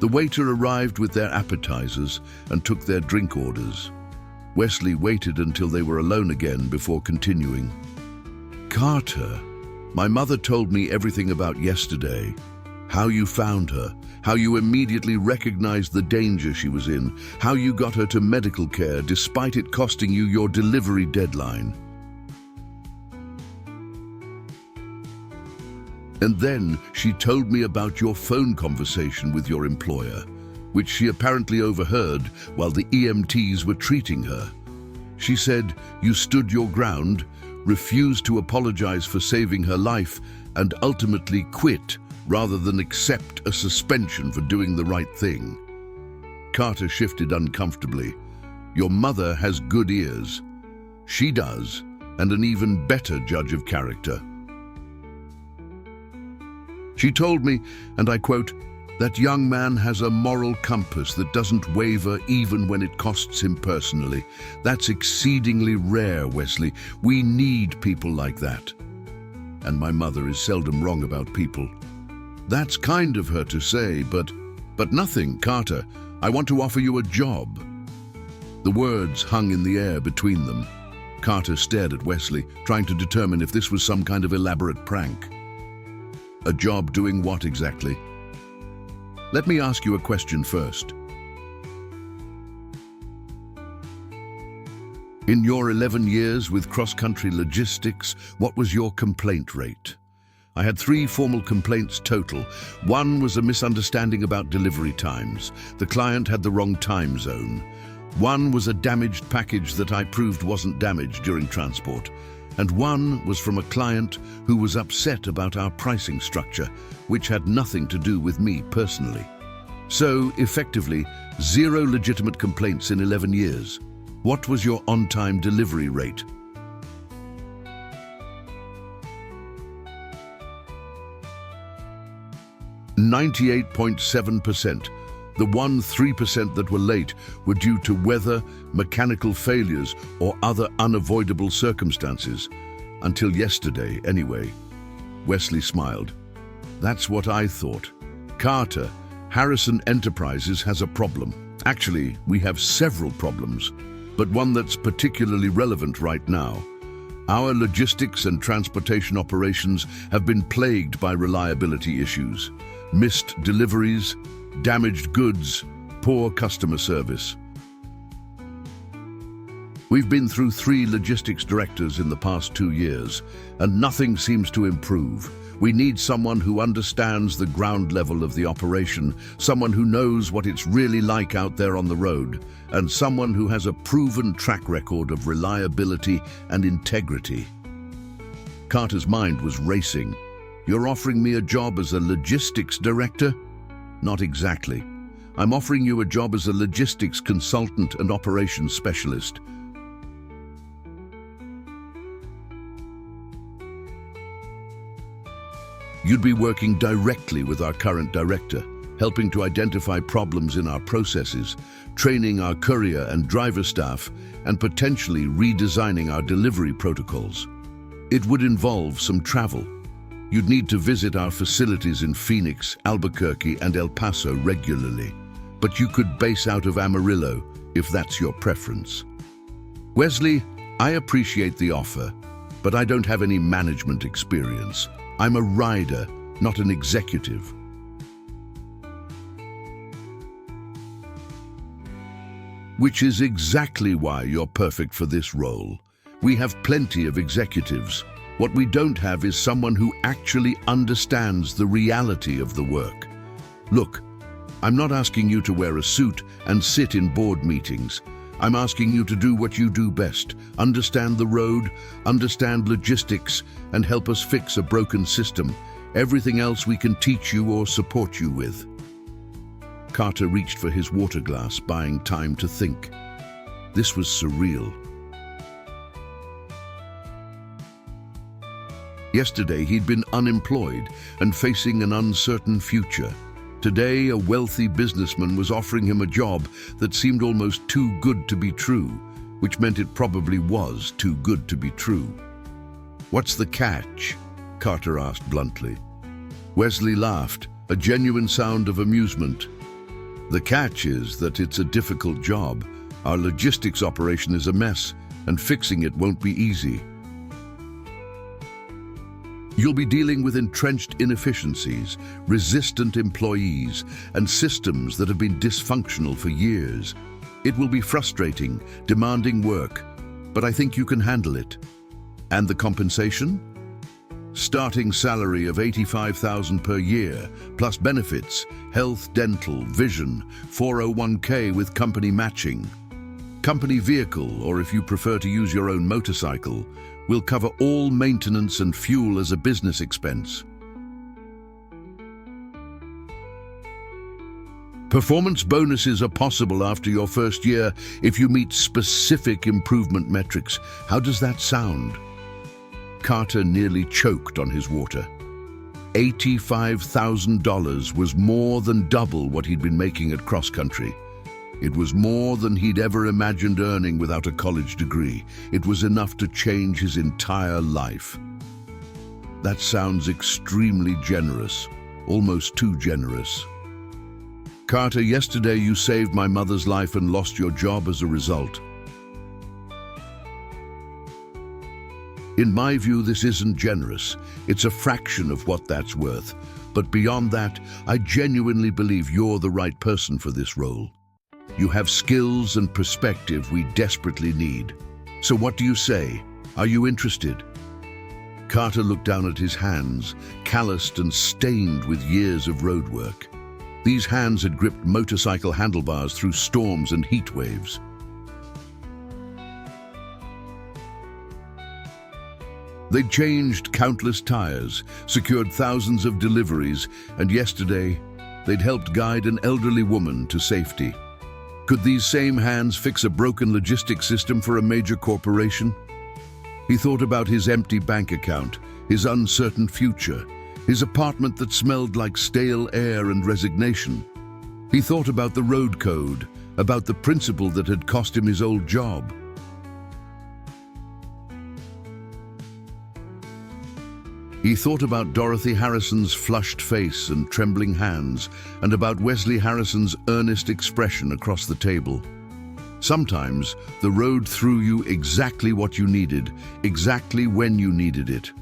The waiter arrived with their appetizers and took their drink orders. Wesley waited until they were alone again before continuing. Carter, my mother told me everything about yesterday. How you found her, how you immediately recognized the danger she was in, how you got her to medical care despite it costing you your delivery deadline. And then she told me about your phone conversation with your employer, which she apparently overheard while the EMTs were treating her. She said you stood your ground, refused to apologize for saving her life, and ultimately quit rather than accept a suspension for doing the right thing. Carter shifted uncomfortably. Your mother has good ears. She does, and an even better judge of character. She told me, and I quote, that young man has a moral compass that doesn't waver even when it costs him personally. That's exceedingly rare, Wesley. We need people like that. And my mother is seldom wrong about people. That's kind of her to say, but nothing, Carter. I want to offer you a job. The words hung in the air between them. Carter stared at Wesley, trying to determine if this was some kind of elaborate prank. A job doing what exactly? Let me ask you a question first. In your 11 years with cross-country logistics, what was your complaint rate? I had 3 formal complaints total. One was a misunderstanding about delivery times. The client had the wrong time zone. One was a damaged package that I proved wasn't damaged during transport. And one was from a client who was upset about our pricing structure, which had nothing to do with me personally. So, effectively, 0 legitimate complaints in 11 years. What was your on-time delivery rate? %98.7%. The 3% that were late were due to weather, mechanical failures, or other unavoidable circumstances. Until yesterday, anyway. Wesley smiled. That's what I thought. Carter, Harrison Enterprises has a problem. Actually, we have several problems, but one that's particularly relevant right now. Our logistics and transportation operations have been plagued by reliability issues. Missed deliveries, damaged goods, poor customer service. We've been through 3 logistics directors in the past 2 years, and nothing seems to improve. We need someone who understands the ground level of the operation, someone who knows what it's really like out there on the road, and someone who has a proven track record of reliability and integrity. Carter's mind was racing. You're offering me a job as a logistics director? Not exactly. I'm offering you a job as a logistics consultant and operations specialist. You'd be working directly with our current director, helping to identify problems in our processes, training our courier and driver staff, and potentially redesigning our delivery protocols. It would involve some travel. You'd need to visit our facilities in Phoenix, Albuquerque, and El Paso regularly, but you could base out of Amarillo if that's your preference. Wesley, I appreciate the offer, but I don't have any management experience. I'm a rider, not an executive. Which is exactly why you're perfect for this role. We have plenty of executives. What we don't have is someone who actually understands the reality of the work. Look, I'm not asking you to wear a suit and sit in board meetings. I'm asking you to do what you do best. Understand the road, understand logistics, and help us fix a broken system. Everything else we can teach you or support you with. Carter reached for his water glass, buying time to think. This was surreal. Yesterday, he'd been unemployed and facing an uncertain future. Today, a wealthy businessman was offering him a job that seemed almost too good to be true, which meant it probably was too good to be true. "What's the catch?" Carter asked bluntly. Wesley laughed, a genuine sound of amusement. "The catch is that it's a difficult job. Our logistics operation is a mess, and fixing it won't be easy. You'll be dealing with entrenched inefficiencies, resistant employees, and systems that have been dysfunctional for years. It will be frustrating, demanding work, but I think you can handle it." "And the compensation?" "Starting salary of $85,000 per year, plus benefits, health, dental, vision, 401k with company matching. Company vehicle, or if you prefer to use your own motorcycle, will cover all maintenance and fuel as a business expense. Performance bonuses are possible after your first year if you meet specific improvement metrics. How does that sound?" Carter nearly choked on his water. $85,000 was more than double what he'd been making at cross-country. It was more than he'd ever imagined earning without a college degree. It was enough to change his entire life. "That sounds extremely generous, almost too generous." "Carter, yesterday you saved my mother's life and lost your job as a result. In my view, this isn't generous. It's a fraction of what that's worth. But beyond that, I genuinely believe you're the right person for this role. You have skills and perspective we desperately need. So what do you say? Are you interested?" Carter looked down at his hands, calloused and stained with years of road work. These hands had gripped motorcycle handlebars through storms and heat waves. They'd changed countless tires, secured thousands of deliveries, and yesterday, they'd helped guide an elderly woman to safety. Could these same hands fix a broken logistics system for a major corporation? He thought about his empty bank account, his uncertain future, his apartment that smelled like stale air and resignation. He thought about the road code, about the principle that had cost him his old job. He thought about Dorothy Harrison's flushed face and trembling hands, and about Wesley Harrison's earnest expression across the table. Sometimes the road threw you exactly what you needed, exactly when you needed it.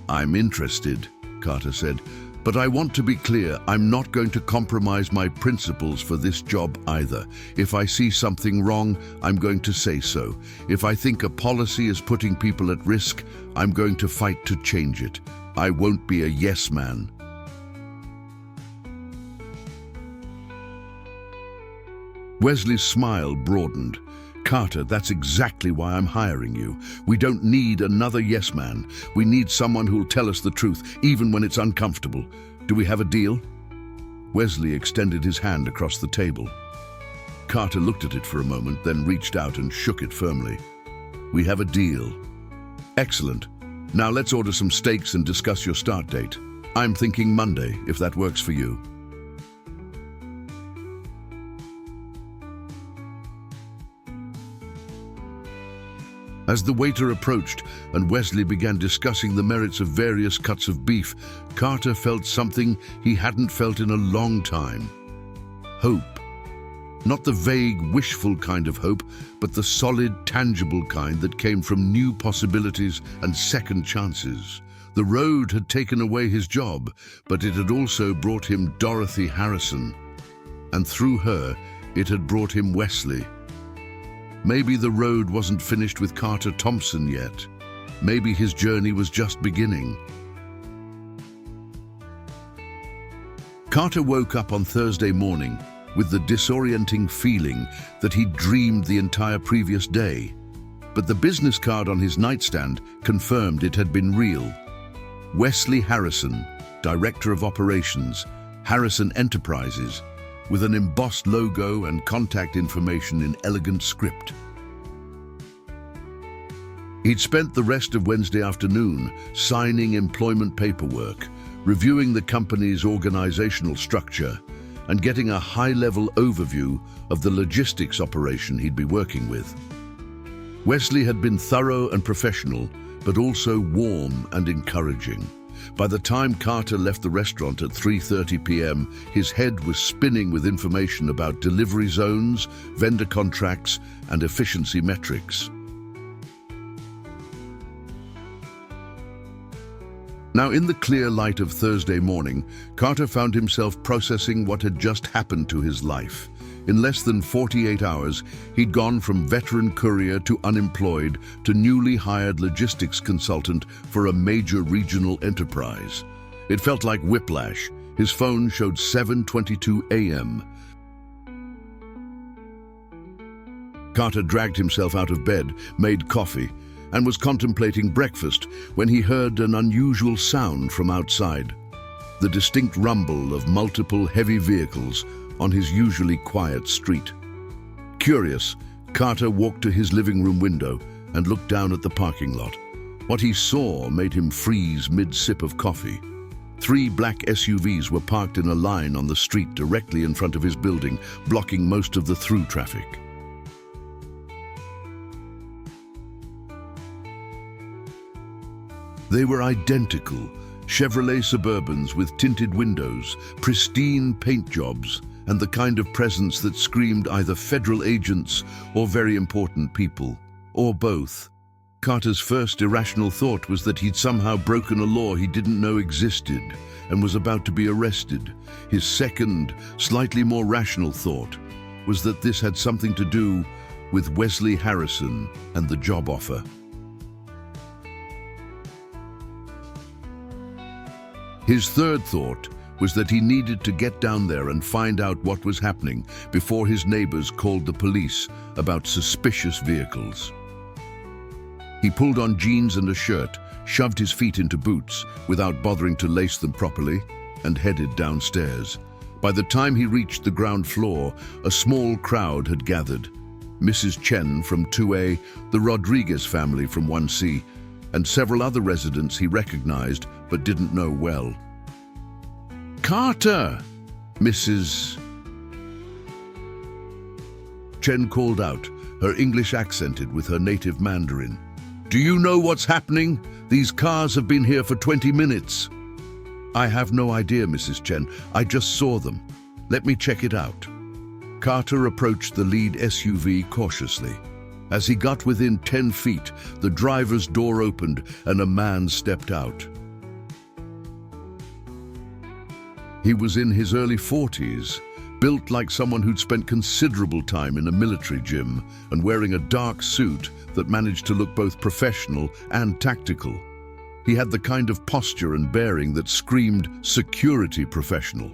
"I'm interested," Carter said, "but I want to be clear, I'm not going to compromise my principles for this job either. If I see something wrong, I'm going to say so. If I think a policy is putting people at risk, I'm going to fight to change it. I won't be a yes man." Wesley's smile broadened. Carter, that's exactly why I'm hiring you. We don't need another yes man. We need someone who'll tell us the truth, even when it's uncomfortable. Do we have a deal? Wesley extended his hand across the table. Carter looked at it for a moment, then reached out and shook it firmly. We have a deal. Excellent. Now let's order some steaks and discuss your start date. I'm thinking Monday, if that works for you. As the waiter approached and Wesley began discussing the merits of various cuts of beef, Carter felt something he hadn't felt in a long time. Hope. Not the vague, wishful kind of hope, but the solid, tangible kind that came from new possibilities and second chances. The road had taken away his job, but it had also brought him Dorothy Harrison. And through her, it had brought him Wesley. Maybe the road wasn't finished with Carter Thompson yet. Maybe his journey was just beginning. Carter woke up on Thursday morning with the disorienting feeling that he'd dreamed the entire previous day. But the business card on his nightstand confirmed it had been real. Wesley Harrison, Director of Operations, Harrison Enterprises, with an embossed logo and contact information in elegant script. He'd spent the rest of Wednesday afternoon signing employment paperwork, reviewing the company's organizational structure, and getting a high-level overview of the logistics operation he'd be working with. Wesley had been thorough and professional, but also warm and encouraging. By the time Carter left the restaurant at 3:30 p.m., his head was spinning with information about delivery zones, vendor contracts, and efficiency metrics. Now, in the clear light of Thursday morning, Carter found himself processing what had just happened to his life. In less than 48 hours, he'd gone from veteran courier to unemployed to newly hired logistics consultant for a major regional enterprise. It felt like whiplash. His phone showed 7:22 a.m. Carter dragged himself out of bed, made coffee, and was contemplating breakfast when he heard an unusual sound from outside. The distinct rumble of multiple heavy vehicles on his usually quiet street. Curious, Carter walked to his living room window and looked down at the parking lot. What he saw made him freeze mid-sip of coffee. 3 black SUVs were parked in a line on the street directly in front of his building, blocking most of the through traffic. They were identical, Chevrolet Suburbans with tinted windows, pristine paint jobs, and the kind of presence that screamed either federal agents or very important people, or both. Carter's first irrational thought was that he'd somehow broken a law he didn't know existed and was about to be arrested. His second, slightly more rational thought was that this had something to do with Wesley Harrison and the job offer. His third thought was that he needed to get down there and find out what was happening before his neighbors called the police about suspicious vehicles. He pulled on jeans and a shirt, shoved his feet into boots without bothering to lace them properly, and headed downstairs. By the time he reached the ground floor, a small crowd had gathered. Mrs. Chen from 2A, the Rodriguez family from 1C, and several other residents he recognized but didn't know well. "Carter!" Mrs. Chen called out, her English accented with her native Mandarin. "Do you know what's happening? These cars have been here for 20 minutes. "I have no idea, Mrs. Chen. I just saw them. Let me check it out." Carter approached the lead SUV cautiously. As he got within 10 feet, the driver's door opened and a man stepped out. He was in his early 40s, built like someone who'd spent considerable time in a military gym and wearing a dark suit that managed to look both professional and tactical. He had the kind of posture and bearing that screamed security professional.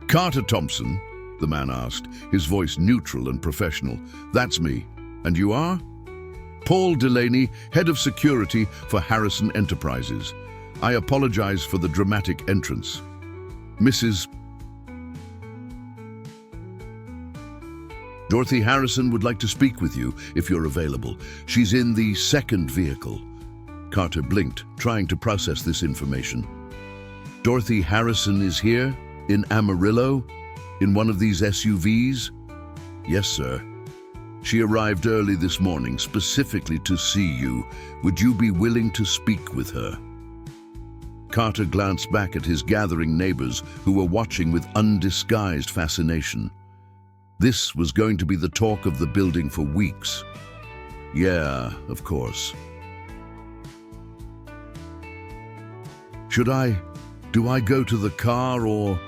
"Carter Thompson?" the man asked, his voice neutral and professional. "That's me. And you are? Paul Delaney, Head of Security for Harrison Enterprises. I apologize for the dramatic entrance. Mrs. Dorothy Harrison would like to speak with you if you're available. She's in the second vehicle. Carter blinked, trying to process this information. Dorothy Harrison is here? In Amarillo? In one of these SUVs? Yes, sir. She arrived early this morning specifically to see you. Would you be willing to speak with her? Carter glanced back at his gathering neighbors who were watching with undisguised fascination. This was going to be the talk of the building for weeks. Yeah, of course. Do I go to the car or...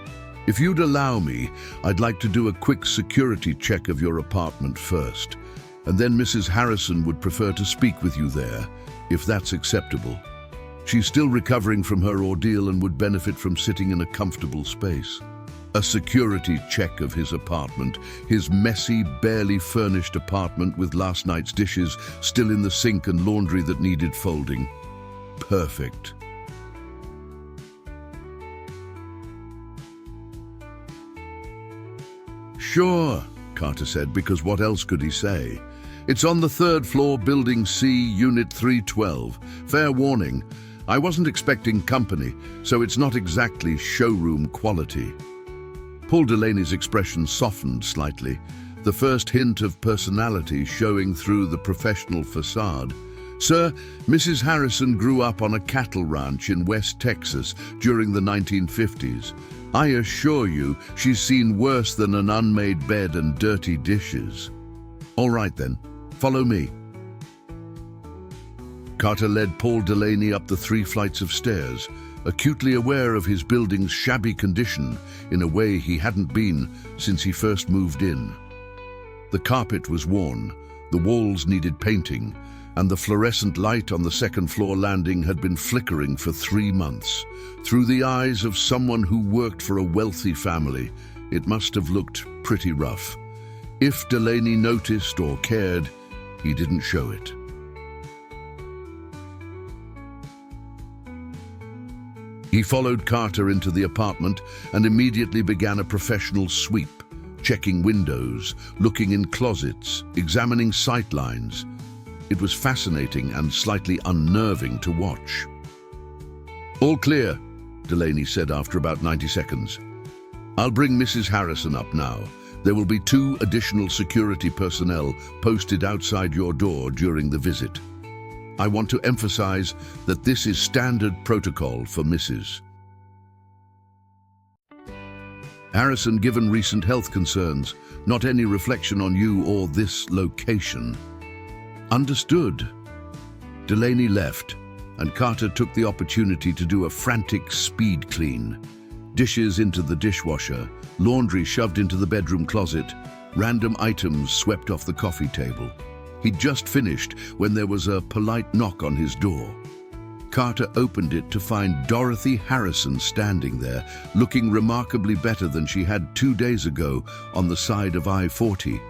If you'd allow me, I'd like to do a quick security check of your apartment first, and then Mrs. Harrison would prefer to speak with you there, if that's acceptable. She's still recovering from her ordeal and would benefit from sitting in a comfortable space. A security check of his apartment, his messy, barely furnished apartment with last night's dishes still in the sink and laundry that needed folding. Perfect. Sure, Carter said, because what else could he say? It's on the third floor, Building C, Unit 312. Fair warning, I wasn't expecting company, so it's not exactly showroom quality. Paul Delaney's expression softened slightly, the first hint of personality showing through the professional facade. Sir, Mrs. Harrison grew up on a cattle ranch in West Texas during the 1950s. I assure you, she's seen worse than an unmade bed and dirty dishes. All right then, follow me. Carter led Paul Delaney up the 3 flights of stairs, acutely aware of his building's shabby condition in a way he hadn't been since he first moved in. The carpet was worn, the walls needed painting, and the fluorescent light on the second-floor landing had been flickering for 3 months. Through the eyes of someone who worked for a wealthy family, it must have looked pretty rough. If Delaney noticed or cared, he didn't show it. He followed Carter into the apartment and immediately began a professional sweep, checking windows, looking in closets, examining sight lines. It was fascinating and slightly unnerving to watch. All clear, Delaney said after about 90 seconds. I'll bring Mrs. Harrison up now. There will be 2 additional security personnel posted outside your door during the visit. I want to emphasize that this is standard protocol for Mrs. Harrison, given recent health concerns, not any reflection on you or this location. Understood. Delaney left, and Carter took the opportunity to do a frantic speed clean. Dishes into the dishwasher, laundry shoved into the bedroom closet, random items swept off the coffee table. He'd just finished when there was a polite knock on his door. Carter opened it to find Dorothy Harrison standing there, looking remarkably better than she had 2 days ago on the side of I-40.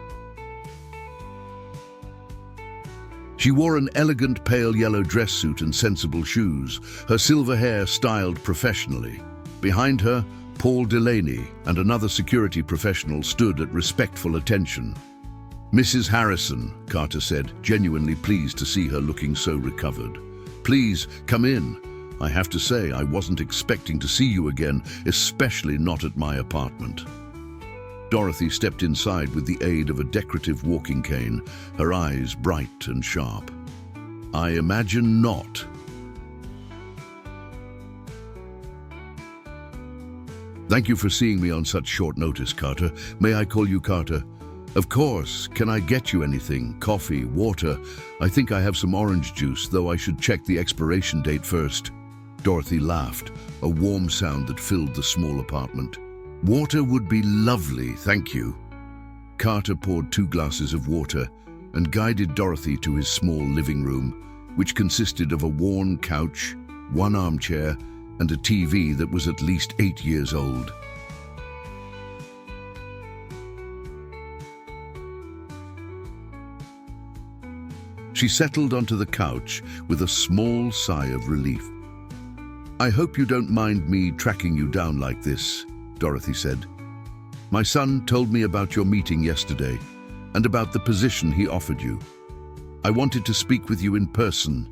She wore an elegant pale yellow dress suit and sensible shoes, her silver hair styled professionally. Behind her, Paul Delaney and another security professional stood at respectful attention. Mrs. Harrison, Carter said, genuinely pleased to see her looking so recovered. Please, come in. I have to say, I wasn't expecting to see you again, especially not at my apartment. Dorothy stepped inside with the aid of a decorative walking cane, her eyes bright and sharp. I imagine not. Thank you for seeing me on such short notice, Carter. May I call you Carter? Of course. Can I get you anything? Coffee, water? I think I have some orange juice, though I should check the expiration date first. Dorothy laughed, a warm sound that filled the small apartment. Water would be lovely, thank you. Carter poured 2 glasses of water and guided Dorothy to his small living room, which consisted of a worn couch, 1 armchair, and a TV that was at least 8 years old. She settled onto the couch with a small sigh of relief. "I hope you don't mind me tracking you down like this," Dorothy said. "My son told me about your meeting yesterday and about the position he offered you. I wanted to speak with you in person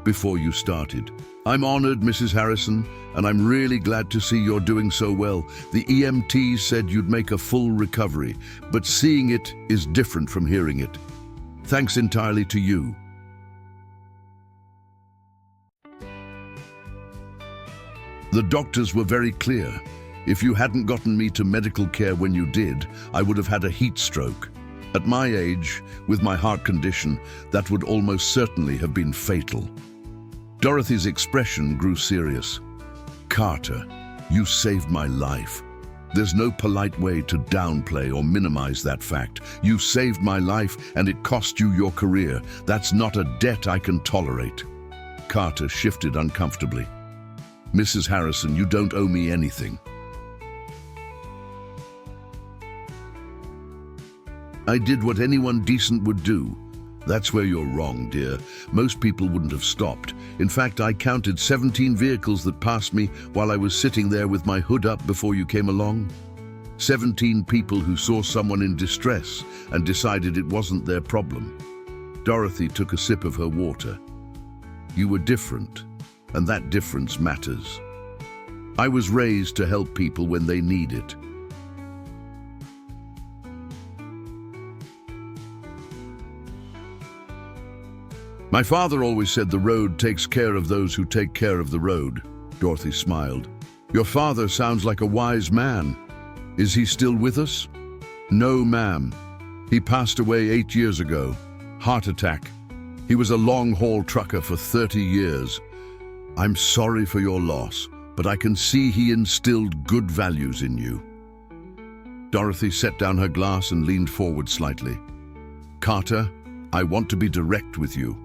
before you started." "I'm honored, Mrs. Harrison, and I'm really glad to see you're doing so well. The EMT said you'd make a full recovery, but seeing it is different from hearing it. Thanks entirely to you." The doctors were very clear. "If you hadn't gotten me to medical care when you did, I would have had a heat stroke. At my age, with my heart condition, that would almost certainly have been fatal." Dorothy's expression grew serious. "Carter, you saved my life. There's no polite way to downplay or minimize that fact. You saved my life and it cost you your career. That's not a debt I can tolerate." Carter shifted uncomfortably. "Mrs. Harrison, you don't owe me anything." "I did what anyone decent would do." "That's where you're wrong, dear. Most people wouldn't have stopped. In fact, I counted 17 vehicles that passed me while I was sitting there with my hood up before you came along. 17 people who saw someone in distress and decided it wasn't their problem." Dorothy took a sip of her water. "You were different, and that difference matters. I was raised to help people when they need it." "My father always said the road takes care of those who take care of the road." Dorothy smiled. "Your father sounds like a wise man. Is he still with us?" "No, ma'am. He passed away 8 years ago. Heart attack. He was a long-haul trucker for 30 years. I'm sorry for your loss, but I can see he instilled good values in you." Dorothy set down her glass and leaned forward slightly. "Carter, I want to be direct with you.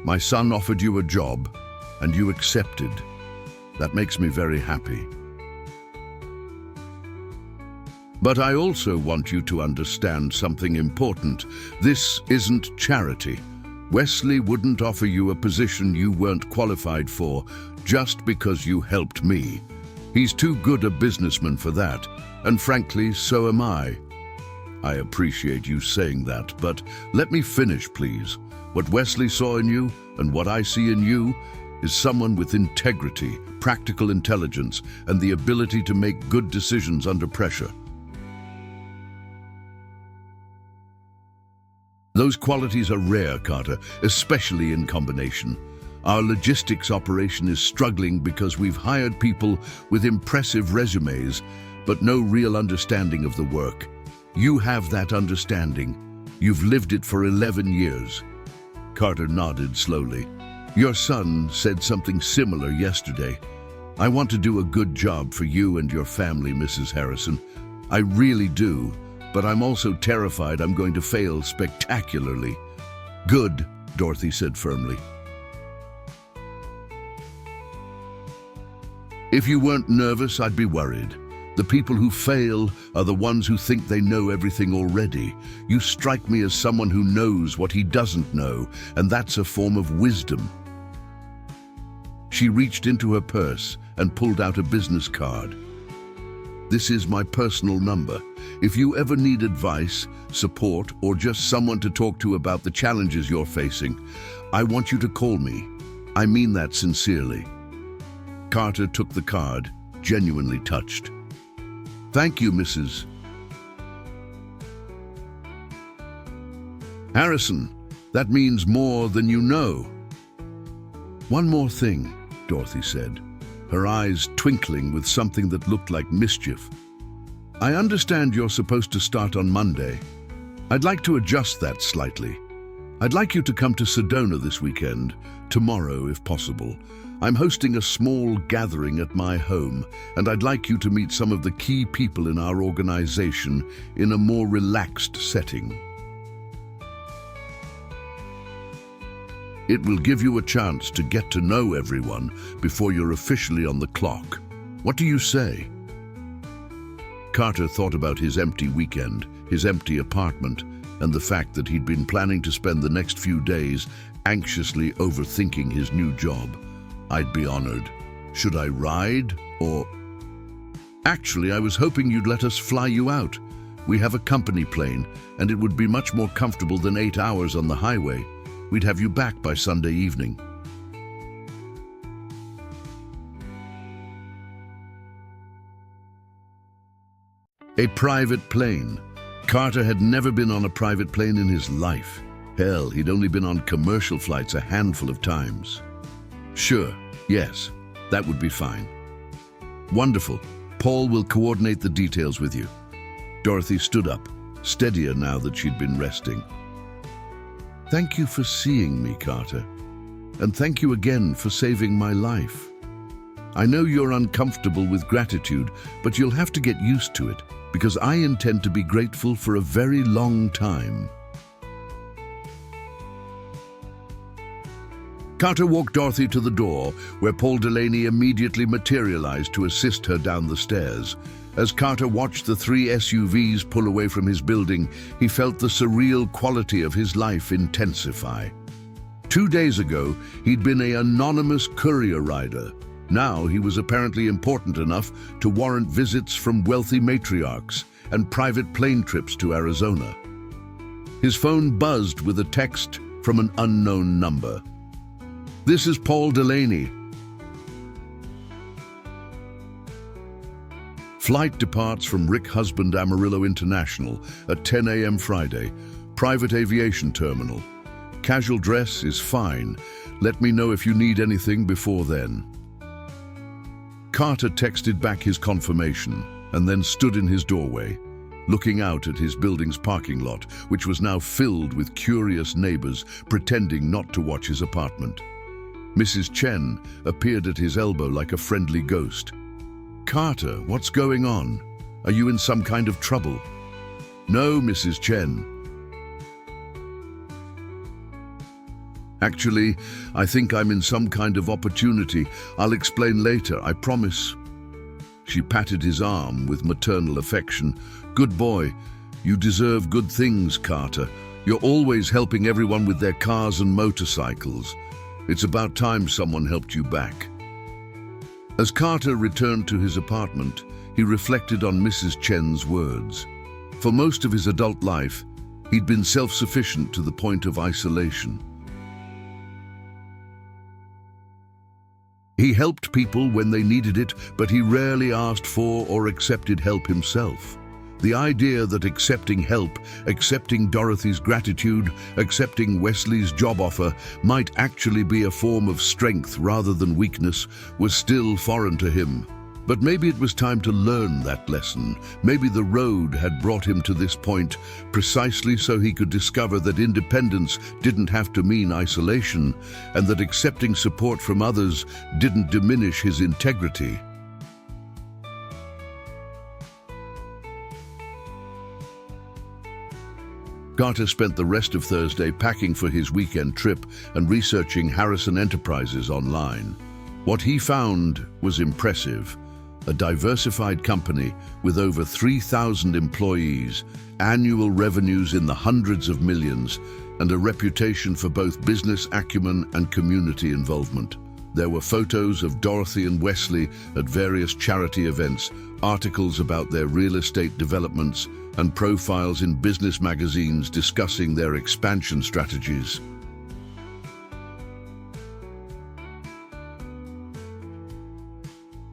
My son offered you a job, and you accepted. That makes me very happy. But I also want you to understand something important. This isn't charity. Wesley wouldn't offer you a position you weren't qualified for just because you helped me. He's too good a businessman for that, and frankly, so am I. I appreciate you saying that, but let me finish, please. What Wesley saw in you, and what I see in you, is someone with integrity, practical intelligence, and the ability to make good decisions under pressure. Those qualities are rare, Carter, especially in combination. Our logistics operation is struggling because we've hired people with impressive resumes, but no real understanding of the work. You have that understanding. You've lived it for 11 years. Carter nodded slowly. Your son said something similar yesterday. I want to do a good job for you and your family, Mrs. Harrison. I really do, but I'm also terrified I'm going to fail spectacularly. Good, Dorothy said firmly. If you weren't nervous, I'd be worried. The people who fail are the ones who think they know everything already. You strike me as someone who knows what he doesn't know, and that's a form of wisdom. She reached into her purse and pulled out a business card. This is my personal number. If you ever need advice, support, or just someone to talk to about the challenges you're facing, I want you to call me. I mean that sincerely. Carter took the card, genuinely touched. Thank you, Mrs. Harrison. That means more than you know. One more thing, Dorothy said, her eyes twinkling with something that looked like mischief. I understand you're supposed to start on Monday. I'd like to adjust that slightly. I'd like you to come to Sedona this weekend, tomorrow if possible. I'm hosting a small gathering at my home, and I'd like you to meet some of the key people in our organization in a more relaxed setting. It will give you a chance to get to know everyone before you're officially on the clock. What do you say? Carter thought about his empty weekend, his empty apartment, and the fact that he'd been planning to spend the next few days anxiously overthinking his new job. I'd be honored. Should I ride or... Actually, I was hoping you'd let us fly you out. We have a company plane, and it would be much more comfortable than 8 hours on the highway. We'd have you back by Sunday evening. A private plane. Carter had never been on a private plane in his life. Hell, he'd only been on commercial flights a handful of times. Sure, yes, that would be fine. Wonderful. Paul will coordinate the details with you. Dorothy stood up, steadier now that she'd been resting. Thank you for seeing me, Carter. And thank you again for saving my life. I know you're uncomfortable with gratitude, but you'll have to get used to it, because I intend to be grateful for a very long time. Carter walked Dorothy to the door, where Paul Delaney immediately materialized to assist her down the stairs. As Carter watched the 3 SUVs pull away from his building, he felt the surreal quality of his life intensify. 2 days ago, he'd been an anonymous courier rider. Now he was apparently important enough to warrant visits from wealthy matriarchs and private plane trips to Arizona. His phone buzzed with a text from an unknown number. This is Paul Delaney. Flight departs from Rick Husband Amarillo International at 10 a.m. Friday. Private aviation terminal. Casual dress is fine. Let me know if you need anything before then. Carter texted back his confirmation and then stood in his doorway, looking out at his building's parking lot, which was now filled with curious neighbors pretending not to watch his apartment. Mrs. Chen appeared at his elbow like a friendly ghost. Carter, what's going on? Are you in some kind of trouble? No, Mrs. Chen. Actually, I think I'm in some kind of opportunity. I'll explain later, I promise. She patted his arm with maternal affection. Good boy. You deserve good things, Carter. You're always helping everyone with their cars and motorcycles. It's about time someone helped you back. As Carter returned to his apartment, he reflected on Mrs. Chen's words. For most of his adult life, he'd been self-sufficient to the point of isolation. He helped people when they needed it, but he rarely asked for or accepted help himself. The idea that accepting help, accepting Dorothy's gratitude, accepting Wesley's job offer might actually be a form of strength rather than weakness was still foreign to him. But maybe it was time to learn that lesson. Maybe the road had brought him to this point precisely so he could discover that independence didn't have to mean isolation, and that accepting support from others didn't diminish his integrity. Carter spent the rest of Thursday packing for his weekend trip and researching Harrison Enterprises online. What he found was impressive. A diversified company with over 3,000 employees, annual revenues in the hundreds of millions, and a reputation for both business acumen and community involvement. There were photos of Dorothy and Wesley at various charity events, articles about their real estate developments, and profiles in business magazines discussing their expansion strategies.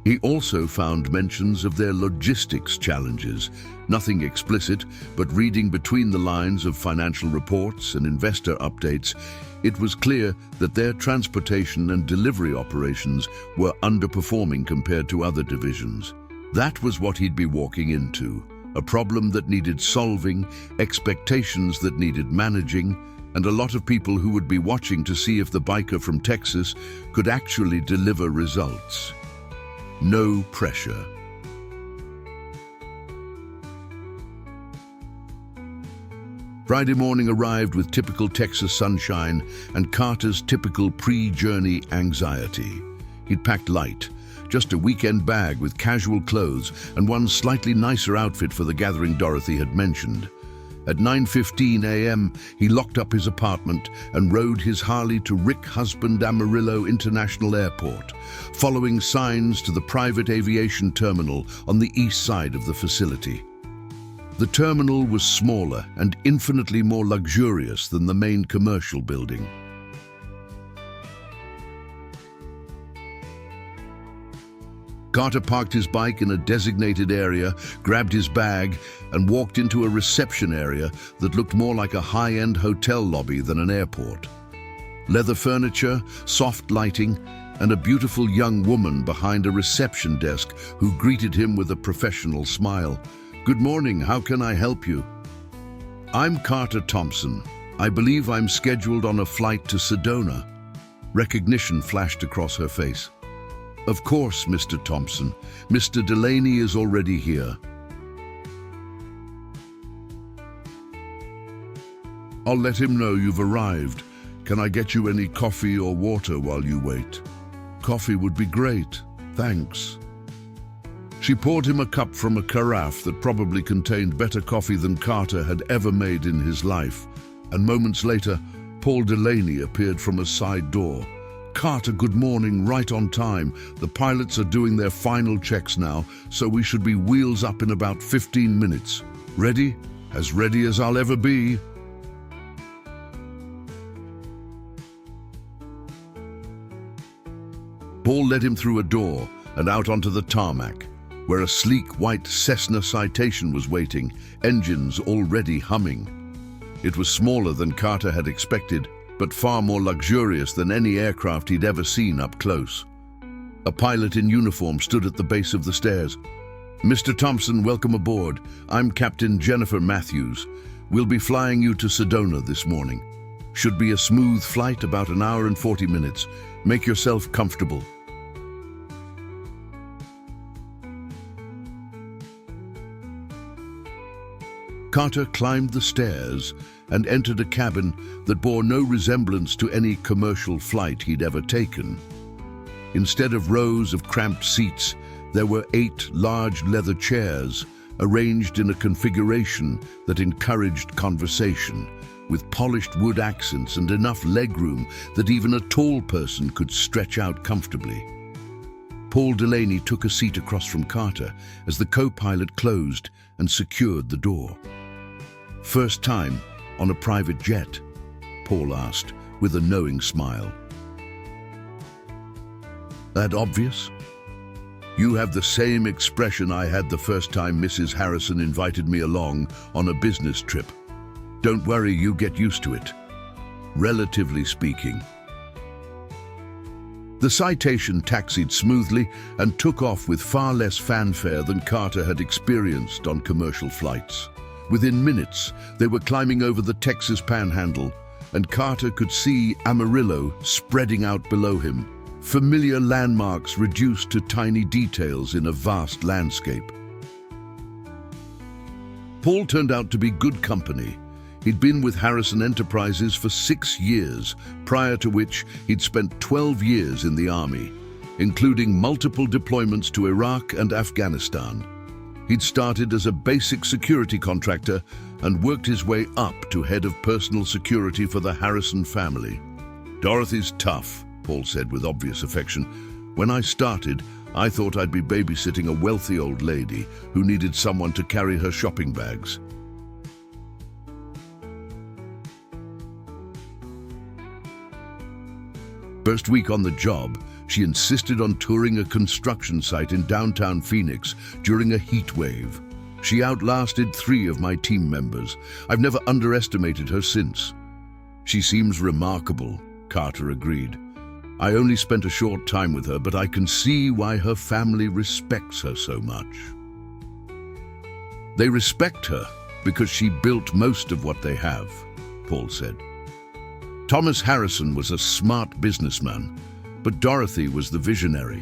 He also found mentions of their logistics challenges. Nothing explicit, but reading between the lines of financial reports and investor updates, it was clear that their transportation and delivery operations were underperforming compared to other divisions. That was what he'd be walking into. A problem that needed solving, expectations that needed managing, and a lot of people who would be watching to see if the biker from Texas could actually deliver results. No pressure. Friday morning arrived with typical Texas sunshine and Carter's typical pre-journey anxiety. He'd packed light, just a weekend bag with casual clothes and one slightly nicer outfit for the gathering Dorothy had mentioned. At 9:15 a.m., he locked up his apartment and rode his Harley to Rick Husband Amarillo International Airport, following signs to the private aviation terminal on the east side of the facility. The terminal was smaller and infinitely more luxurious than the main commercial building. Carter parked his bike in a designated area, grabbed his bag, and walked into a reception area that looked more like a high-end hotel lobby than an airport. Leather furniture, soft lighting, and a beautiful young woman behind a reception desk who greeted him with a professional smile. "Good morning, how can I help you?" "I'm Carter Thompson. I believe I'm scheduled on a flight to Sedona." Recognition flashed across her face. "Of course, Mr. Thompson. Mr. Delaney is already here." "I'll let him know you've arrived. Can I get you any coffee or water while you wait?" "Coffee would be great, thanks." She poured him a cup from a carafe that probably contained better coffee than Carter had ever made in his life, and moments later, Paul Delaney appeared from a side door. "Carter, good morning, right on time. The pilots are doing their final checks now, so we should be wheels up in about 15 minutes. Ready? As ready as I'll ever be." Paul led him through a door and out onto the tarmac, where a sleek white Cessna Citation was waiting, engines already humming. It was smaller than Carter had expected, but far more luxurious than any aircraft he'd ever seen up close. A pilot in uniform stood at the base of the stairs. "Mr. Thompson, welcome aboard. I'm Captain Jennifer Matthews. We'll be flying you to Sedona this morning. Should be a smooth flight, about an hour and 40 minutes. Make yourself comfortable." Carter climbed the stairs and entered a cabin that bore no resemblance to any commercial flight he'd ever taken. Instead of rows of cramped seats, there were 8 large leather chairs arranged in a configuration that encouraged conversation, with polished wood accents and enough legroom that even a tall person could stretch out comfortably. Paul Delaney took a seat across from Carter as the co-pilot closed and secured the door. "First time on a private jet?" Paul asked, with a knowing smile. "That obvious? You have the same expression I had the first time Mrs. Harrison invited me along on a business trip. Don't worry, you get used to it. Relatively speaking." The Citation taxied smoothly and took off with far less fanfare than Carter had experienced on commercial flights. Within minutes, they were climbing over the Texas Panhandle, and Carter could see Amarillo spreading out below him, familiar landmarks reduced to tiny details in a vast landscape. Paul turned out to be good company. He'd been with Harrison Enterprises for 6 years, prior to which he'd spent 12 years in the Army, including multiple deployments to Iraq and Afghanistan. He'd started as a basic security contractor and worked his way up to head of personal security for the Harrison family. "Dorothy's tough," Paul said with obvious affection. "When I started, I thought I'd be babysitting a wealthy old lady who needed someone to carry her shopping bags." First week on the job, she insisted on touring a construction site in downtown Phoenix during a heat wave. She outlasted 3 of my team members. I've never underestimated her since. "She seems remarkable," Carter agreed. "I only spent a short time with her, but I can see why her family respects her so much." "They respect her because she built most of what they have," Paul said. Thomas Harrison was a smart businessman, but Dorothy was the visionary.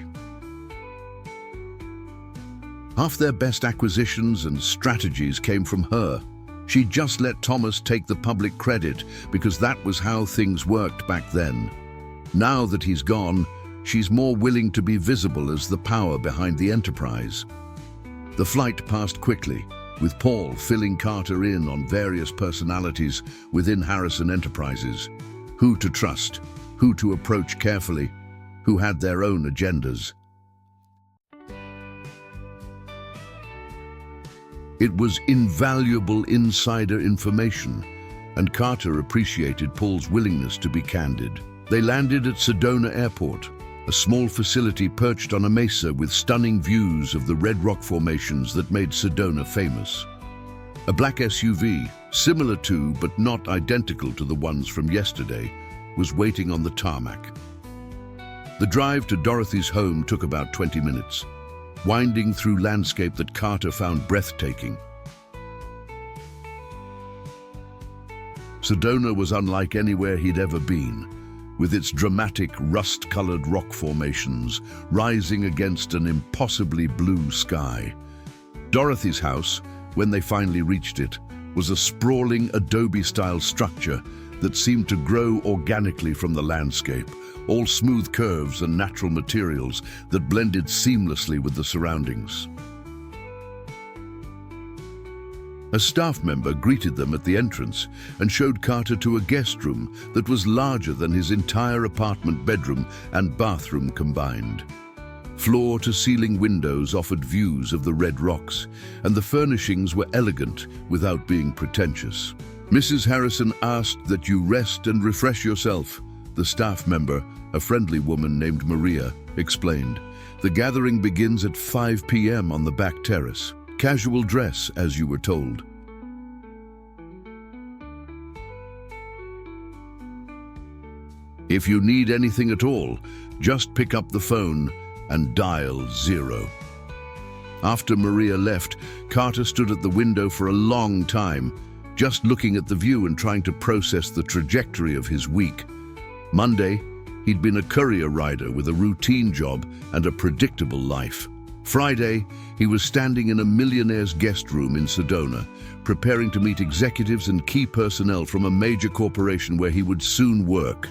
Half their best acquisitions and strategies came from her. She just let Thomas take the public credit because that was how things worked back then. Now that he's gone, she's more willing to be visible as the power behind the enterprise. The flight passed quickly, with Paul filling Carter in on various personalities within Harrison Enterprises. Who to trust, who to approach carefully, who had their own agendas. It was invaluable insider information, and Carter appreciated Paul's willingness to be candid. They landed at Sedona Airport, a small facility perched on a mesa with stunning views of the red rock formations that made Sedona famous. A black SUV, similar to but not identical to the ones from yesterday, was waiting on the tarmac. The drive to Dorothy's home took about 20 minutes, winding through landscape that Carter found breathtaking. Sedona was unlike anywhere he'd ever been, with its dramatic rust-colored rock formations rising against an impossibly blue sky. Dorothy's house, when they finally reached it, was a sprawling adobe-style structure that seemed to grow organically from the landscape, all smooth curves and natural materials that blended seamlessly with the surroundings. A staff member greeted them at the entrance and showed Carter to a guest room that was larger than his entire apartment bedroom and bathroom combined. Floor-to-ceiling windows offered views of the red rocks, and the furnishings were elegant without being pretentious. "Mrs. Harrison asked that you rest and refresh yourself," the staff member, a friendly woman named Maria, explained. "The gathering begins at 5 p.m. on the back terrace. Casual dress, as you were told." "If you need anything at all, just pick up the phone and dial 0. After Maria left, Carter stood at the window for a long time, just looking at the view and trying to process the trajectory of his week. Monday, he'd been a courier rider with a routine job and a predictable life. Friday, he was standing in a millionaire's guest room in Sedona, preparing to meet executives and key personnel from a major corporation where he would soon work.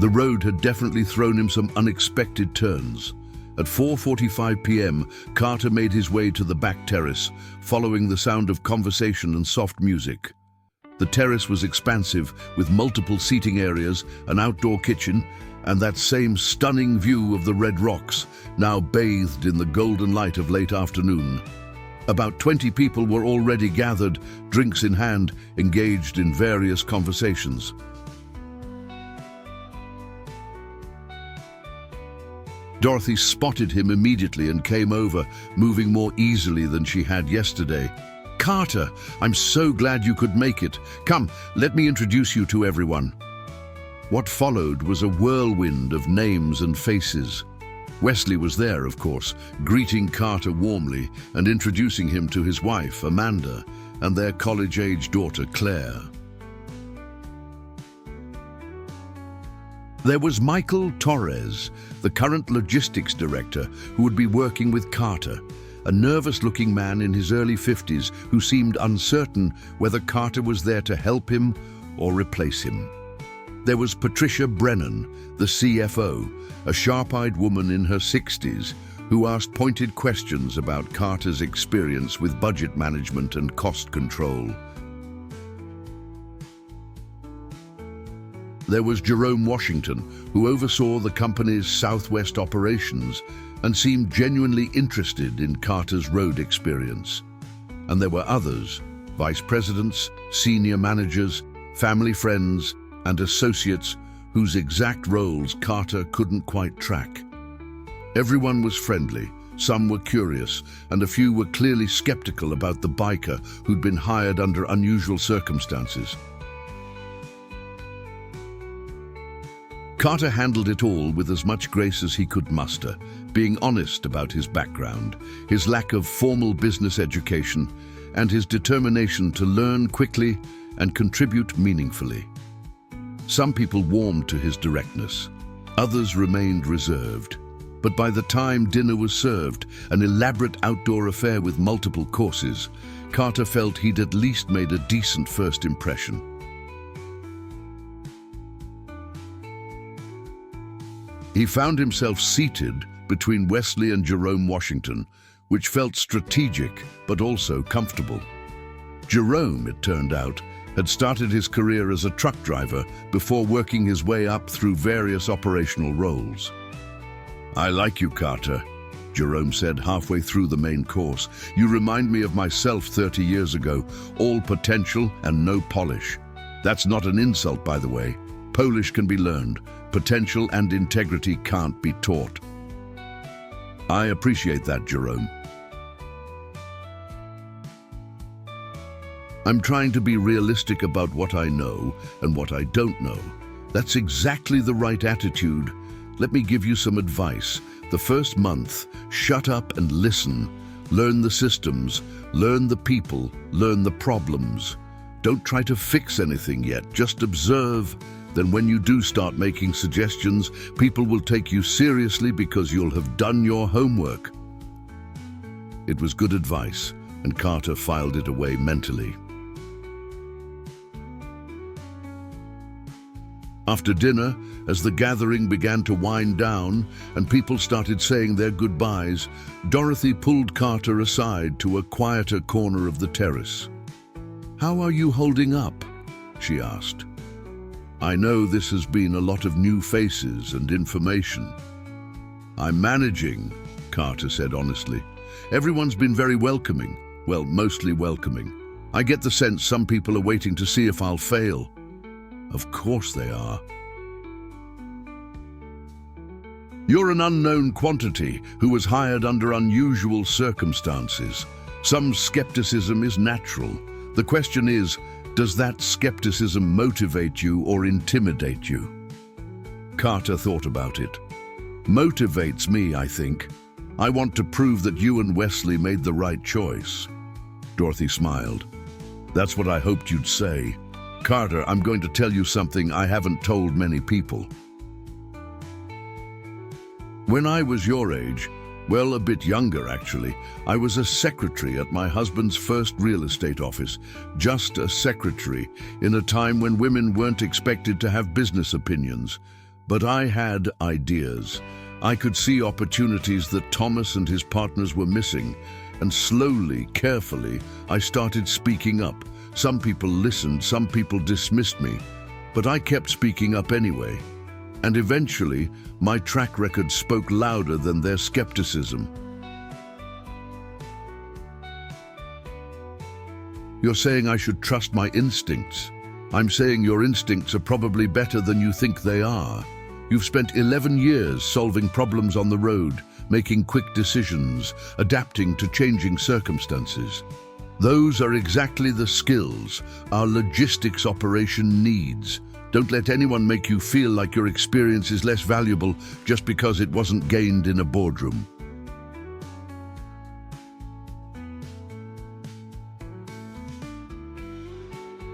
The road had definitely thrown him some unexpected turns. At 4:45 p.m., Carter made his way to the back terrace, following the sound of conversation and soft music. The terrace was expansive, with multiple seating areas, an outdoor kitchen, and that same stunning view of the red rocks, now bathed in the golden light of late afternoon. About 20 people were already gathered, drinks in hand, engaged in various conversations. Dorothy spotted him immediately and came over, moving more easily than she had yesterday. "Carter, I'm so glad you could make it. Come, let me introduce you to everyone." What followed was a whirlwind of names and faces. Wesley was there, of course, greeting Carter warmly and introducing him to his wife, Amanda, and their college-age daughter, Claire. There was Michael Torres, the current logistics director who would be working with Carter, a nervous-looking man in his early 50s who seemed uncertain whether Carter was there to help him or replace him. There was Patricia Brennan, the CFO, a sharp-eyed woman in her 60s who asked pointed questions about Carter's experience with budget management and cost control. There was Jerome Washington, who oversaw the company's Southwest operations and seemed genuinely interested in Carter's road experience. And there were others, vice presidents, senior managers, family friends, and associates whose exact roles Carter couldn't quite track. Everyone was friendly, some were curious, and a few were clearly skeptical about the biker who'd been hired under unusual circumstances. Carter handled it all with as much grace as he could muster, being honest about his background, his lack of formal business education, and his determination to learn quickly and contribute meaningfully. Some people warmed to his directness, others remained reserved. But by the time dinner was served, an elaborate outdoor affair with multiple courses, Carter felt he'd at least made a decent first impression. He found himself seated between Wesley and Jerome Washington, which felt strategic but also comfortable. Jerome, it turned out, had started his career as a truck driver before working his way up through various operational roles. "I like you, Carter," Jerome said halfway through the main course. "You remind me of myself 30 years ago, all potential and no polish." That's not an insult, by the way. Polish can be learned. Potential and integrity can't be taught. "I appreciate that, Jerome. I'm trying to be realistic about what I know and what I don't know. That's exactly the right attitude. Let me give you some advice. The first month, shut up and listen. Learn the systems, learn the people, learn the problems. Don't try to fix anything yet, just observe. Then when you do start making suggestions, people will take you seriously because you'll have done your homework." It was good advice, and Carter filed it away mentally. After dinner, as the gathering began to wind down and people started saying their goodbyes, Dorothy pulled Carter aside to a quieter corner of the terrace. "How are you holding up?" she asked. "I know this has been a lot of new faces and information." "I'm managing," Carter said honestly. "Everyone's been very welcoming. Well, mostly welcoming. I get the sense some people are waiting to see if I'll fail." "Of course they are." "You're an unknown quantity who was hired under unusual circumstances. Some skepticism is natural. The question is, does that skepticism motivate you or intimidate you?" Carter thought about it. "Motivates me, I think. I want to prove that you and Wesley made the right choice." Dorothy smiled. "That's what I hoped you'd say. Carter, I'm going to tell you something I haven't told many people. When I was your age, well, a bit younger actually, I was a secretary at my husband's first real estate office. Just a secretary, in a time when women weren't expected to have business opinions. But I had ideas. I could see opportunities that Thomas and his partners were missing. And slowly, carefully, I started speaking up. Some people listened, some people dismissed me. But I kept speaking up anyway. And eventually, my track record spoke louder than their skepticism. You're saying I should trust my instincts. I'm saying your instincts are probably better than you think they are. You've spent 11 years solving problems on the road, making quick decisions, adapting to changing circumstances. Those are exactly the skills our logistics operation needs. Don't let anyone make you feel like your experience is less valuable just because it wasn't gained in a boardroom.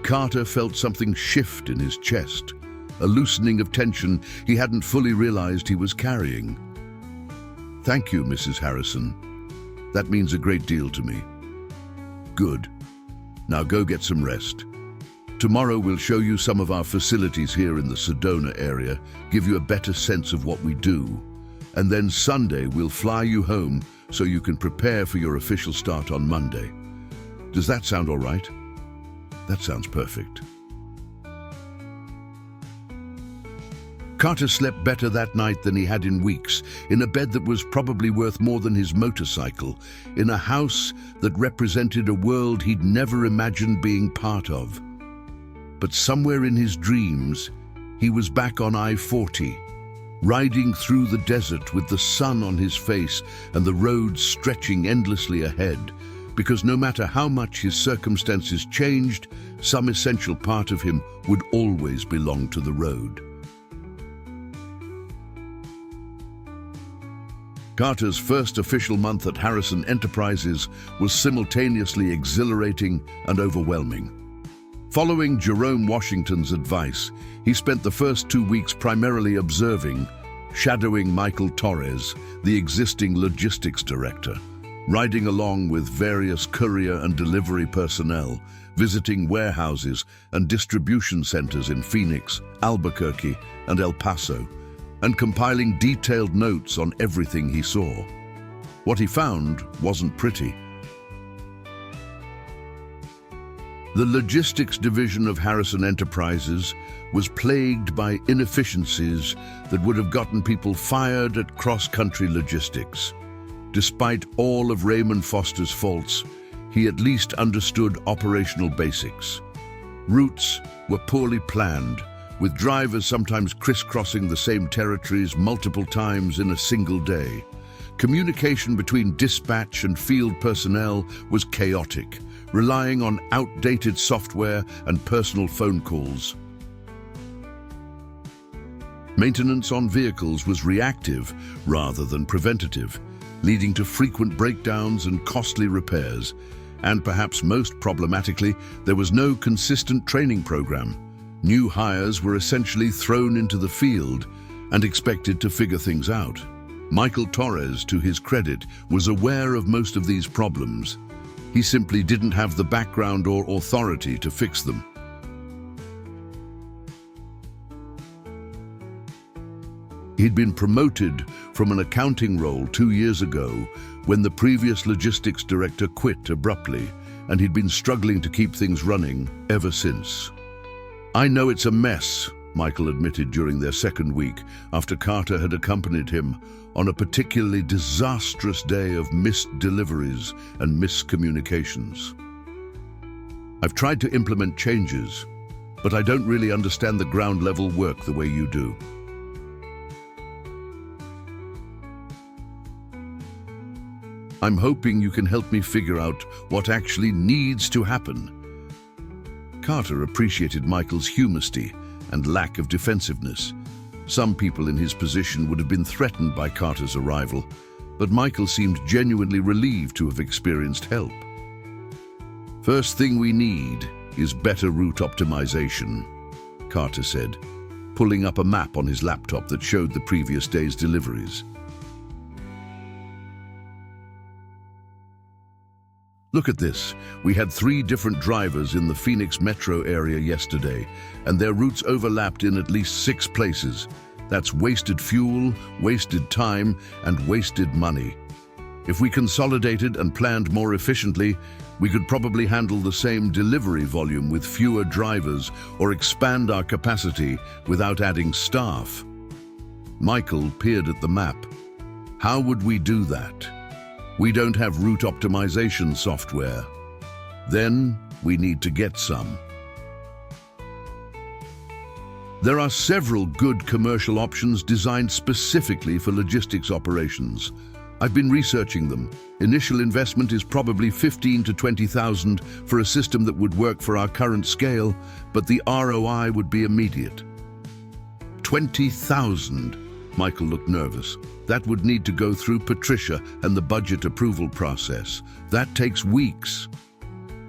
Carter felt something shift in his chest, a loosening of tension he hadn't fully realized he was carrying. "Thank you, Mrs. Harrison. That means a great deal to me." "Good. Now go get some rest. Tomorrow we'll show you some of our facilities here in the Sedona area, give you a better sense of what we do. And then Sunday we'll fly you home so you can prepare for your official start on Monday. Does that sound all right?" "That sounds perfect." Carter slept better that night than he had in weeks, in a bed that was probably worth more than his motorcycle, in a house that represented a world he'd never imagined being part of. But somewhere in his dreams, he was back on I-40, riding through the desert with the sun on his face and the roads stretching endlessly ahead, because no matter how much his circumstances changed, some essential part of him would always belong to the road. Carter's first official month at Harrison Enterprises was simultaneously exhilarating and overwhelming. Following Jerome Washington's advice, he spent the first 2 weeks primarily observing, shadowing Michael Torres, the existing logistics director, riding along with various courier and delivery personnel, visiting warehouses and distribution centers in Phoenix, Albuquerque, and El Paso. and compiling detailed notes on everything he saw. What he found wasn't pretty. The logistics division of Harrison Enterprises was plagued by inefficiencies that would have gotten people fired at cross-country logistics. Despite all of Raymond Foster's faults, he at least understood operational basics. Routes were poorly planned, with drivers sometimes crisscrossing the same territories multiple times in a single day. Communication between dispatch and field personnel was chaotic, relying on outdated software and personal phone calls. Maintenance on vehicles was reactive rather than preventative, leading to frequent breakdowns and costly repairs. And perhaps most problematically, there was no consistent training program. New hires were essentially thrown into the field and expected to figure things out. Michael Torres, to his credit, was aware of most of these problems. He simply didn't have the background or authority to fix them. He'd been promoted from an accounting role 2 years ago when the previous logistics director quit abruptly, and he'd been struggling to keep things running ever since. "I know it's a mess," Michael admitted during their second week after Carter had accompanied him on a particularly disastrous day of missed deliveries and miscommunications. "I've tried to implement changes, but I don't really understand the ground-level work the way you do." "I'm hoping you can help me figure out what actually needs to happen." Carter appreciated Michael's humanity and lack of defensiveness. Some people in his position would have been threatened by Carter's arrival, but Michael seemed genuinely relieved to have experienced help. "First thing we need is better route optimization," Carter said, pulling up a map on his laptop that showed the previous day's deliveries. "Look at this. We had 3 different drivers in the Phoenix metro area yesterday, and their routes overlapped in at least 6 places. That's wasted fuel, wasted time, and wasted money. If we consolidated and planned more efficiently, we could probably handle the same delivery volume with fewer drivers or expand our capacity without adding staff." Michael peered at the map. "How would we do that? We don't have route optimization software. Then we need to get some." There are several good commercial options designed specifically for logistics operations. I've been researching them. Initial investment is probably $15,000 to $20,000 for a system that would work for our current scale, but the ROI would be immediate. $20,000? Michael looked nervous. "That would need to go through Patricia and the budget approval process. That takes weeks."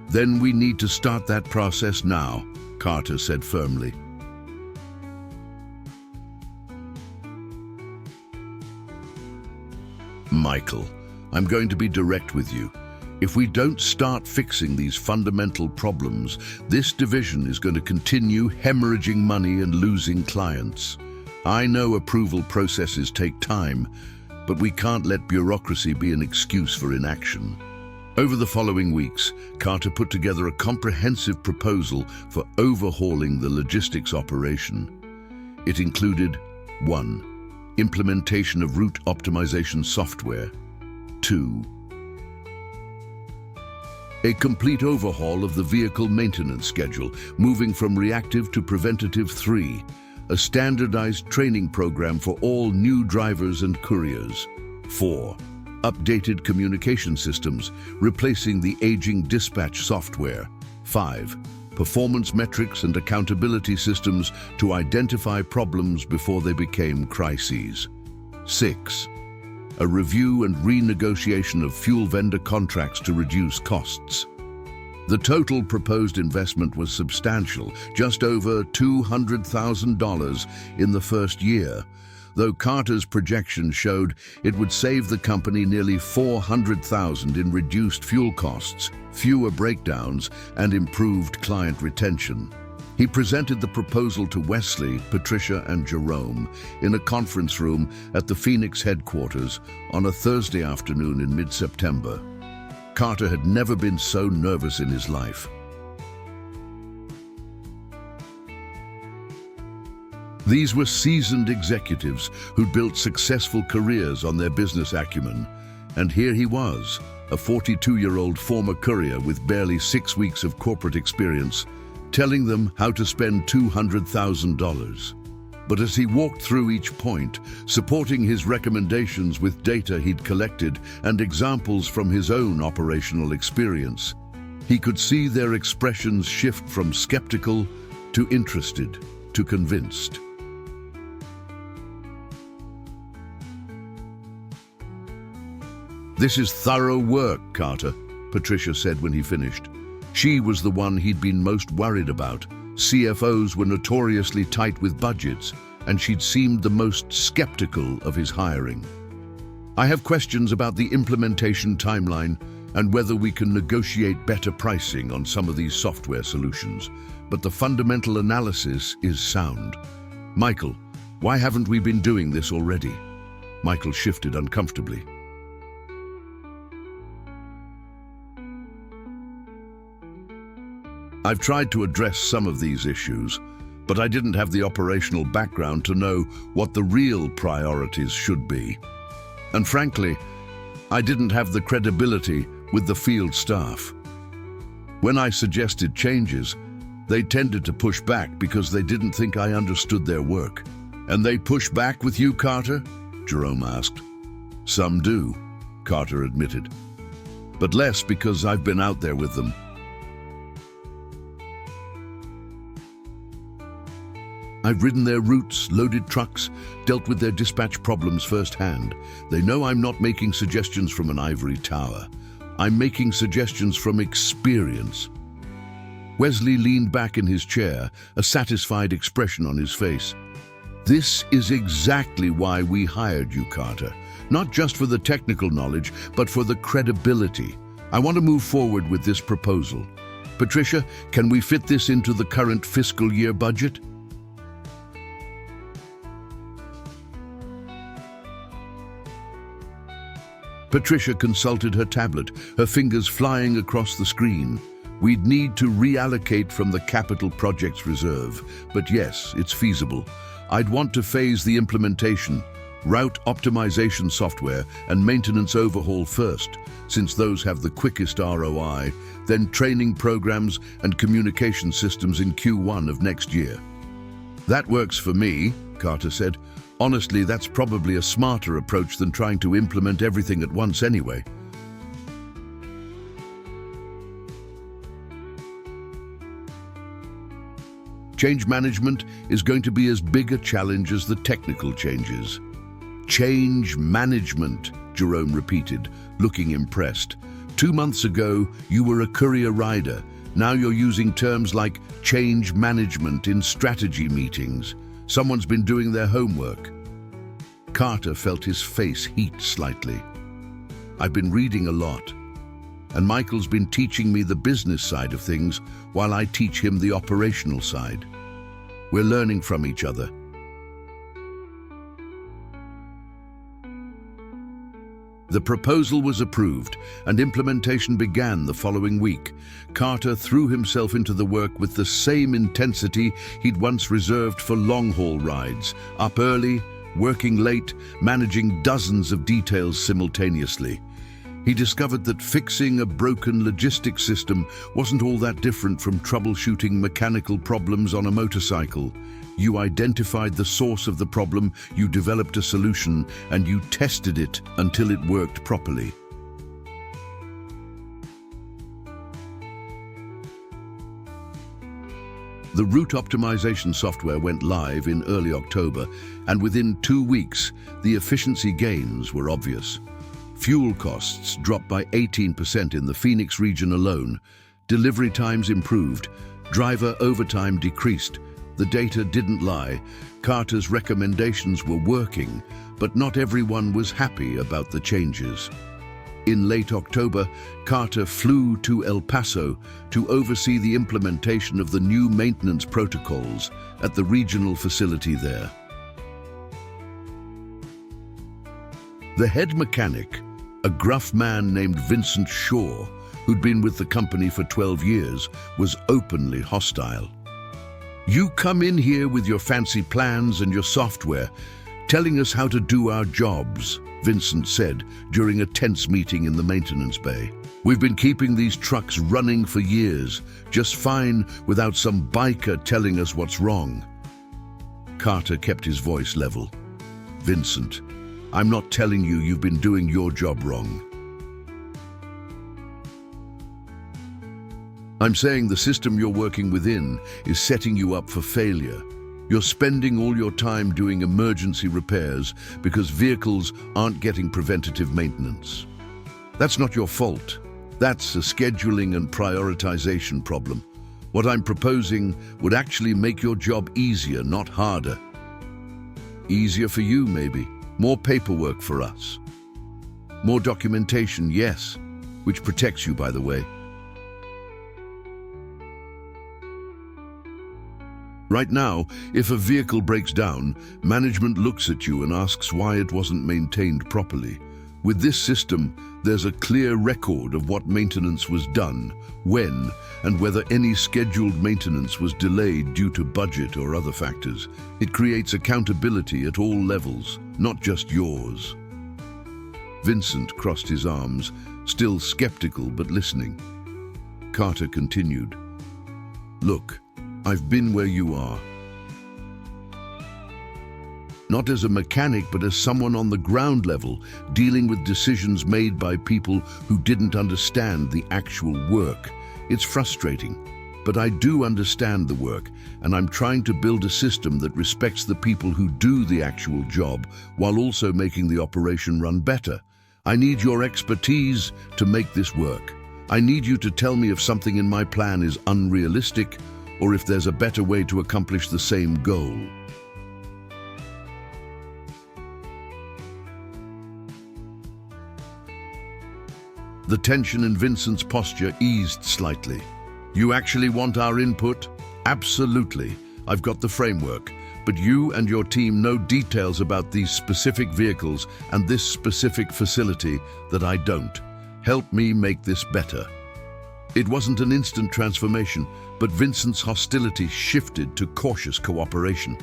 "Then we need to start that process now," Carter said firmly. "Michael, I'm going to be direct with you. If we don't start fixing these fundamental problems, this division is going to continue hemorrhaging money and losing clients. I know approval processes take time, but we can't let bureaucracy be an excuse for inaction." Over the following weeks, Carter put together a comprehensive proposal for overhauling the logistics operation. It included 1. Implementation of route optimization software. 2. A complete overhaul of the vehicle maintenance schedule, moving from reactive to preventative. 3. A standardized training program for all new drivers and couriers. 4. Updated communication systems, replacing the aging dispatch software. 5. Performance metrics and accountability systems to identify problems before they became crises. 6. A review and renegotiation of fuel vendor contracts to reduce costs. The total proposed investment was substantial, just over $200,000 in the first year, though Carter's projections showed it would save the company nearly $400,000 in reduced fuel costs, fewer breakdowns, and improved client retention. He presented the proposal to Wesley, Patricia, and Jerome in a conference room at the Phoenix headquarters on a Thursday afternoon in mid-September. Carter had never been so nervous in his life. These were seasoned executives who'd built successful careers on their business acumen. And here he was, a 42-year-old former courier with barely 6 weeks of corporate experience, telling them how to spend $200,000. But as he walked through each point, supporting his recommendations with data he'd collected and examples from his own operational experience, he could see their expressions shift from skeptical to interested to convinced. "This is thorough work, Carter," Patricia said when he finished. She was the one he'd been most worried about. CFOs were notoriously tight with budgets, and she'd seemed the most skeptical of his hiring. "I have questions about the implementation timeline and whether we can negotiate better pricing on some of these software solutions, but the fundamental analysis is sound. Michael, why haven't we been doing this already?" Michael shifted uncomfortably. "I've tried to address some of these issues, but I didn't have the operational background to know what the real priorities should be. And frankly, I didn't have the credibility with the field staff. When I suggested changes, they tended to push back because they didn't think I understood their work." "And they push back with you, Carter?" Jerome asked. "Some do," Carter admitted, "but less because I've been out there with them. I've ridden their routes, loaded trucks, dealt with their dispatch problems firsthand. They know I'm not making suggestions from an ivory tower. I'm making suggestions from experience." Wesley leaned back in his chair, a satisfied expression on his face. "This is exactly why we hired you, Carter. Not just for the technical knowledge, but for the credibility. I want to move forward with this proposal. Patricia, can we fit this into the current fiscal year budget?" Patricia consulted her tablet, her fingers flying across the screen. "We'd need to reallocate from the capital projects reserve, but yes, it's feasible. I'd want to phase the implementation, route optimization software, and maintenance overhaul first, since those have the quickest ROI, then training programs and communication systems in Q1 of next year." "That works for me," Carter said. "Honestly, that's probably a smarter approach than trying to implement everything at once anyway." "Change management is going to be as big a challenge as the technical changes." "Change management," Jerome repeated, looking impressed. 2 months ago, you were a courier rider. Now you're using terms like change management in strategy meetings. Someone's been doing their homework." Carter felt his face heat slightly. "I've been reading a lot, and Michael's been teaching me the business side of things while I teach him the operational side. We're learning from each other." The proposal was approved, and implementation began the following week. Carter threw himself into the work with the same intensity he'd once reserved for long-haul rides, up early, working late, managing dozens of details simultaneously. He discovered that fixing a broken logistics system wasn't all that different from troubleshooting mechanical problems on a motorcycle. You identified the source of the problem, you developed a solution, and you tested it until it worked properly. The route optimization software went live in early October, and within 2 weeks, the efficiency gains were obvious. Fuel costs dropped by 18% in the Phoenix region alone. Delivery times improved. Driver overtime decreased. The data didn't lie. Carter's recommendations were working, but not everyone was happy about the changes. In late October, Carter flew to El Paso to oversee the implementation of the new maintenance protocols at the regional facility there. The head mechanic, a gruff man named Vincent Shaw, who'd been with the company for 12 years, was openly hostile. "You come in here with your fancy plans and your software, telling us how to do our jobs," Vincent said during a tense meeting in the maintenance bay. "We've been keeping these trucks running for years, just fine without some biker telling us what's wrong." Carter kept his voice level. "Vincent, I'm not telling you you've been doing your job wrong. I'm saying the system you're working within is setting you up for failure. You're spending all your time doing emergency repairs because vehicles aren't getting preventative maintenance. That's not your fault. That's a scheduling and prioritization problem. What I'm proposing would actually make your job easier, not harder. Easier for you, maybe. More paperwork for us. More documentation, yes, which protects you, by the way. Right now, if a vehicle breaks down, management looks at you and asks why it wasn't maintained properly. With this system, there's a clear record of what maintenance was done, when, and whether any scheduled maintenance was delayed due to budget or other factors. It creates accountability at all levels, not just yours." Vincent crossed his arms, still skeptical but listening. Carter continued, "Look, I've been where you are. Not as a mechanic, but as someone on the ground level, dealing with decisions made by people who didn't understand the actual work. It's frustrating, but I do understand the work, and I'm trying to build a system that respects the people who do the actual job, while also making the operation run better. I need your expertise to make this work. I need you to tell me if something in my plan is unrealistic, or if there's a better way to accomplish the same goal." The tension in Vincent's posture eased slightly. "You actually want our input? Absolutely. I've got the framework, but you and your team know details about these specific vehicles and this specific facility that I don't. Help me make this better." It wasn't an instant transformation, but Vincent's hostility shifted to cautious cooperation.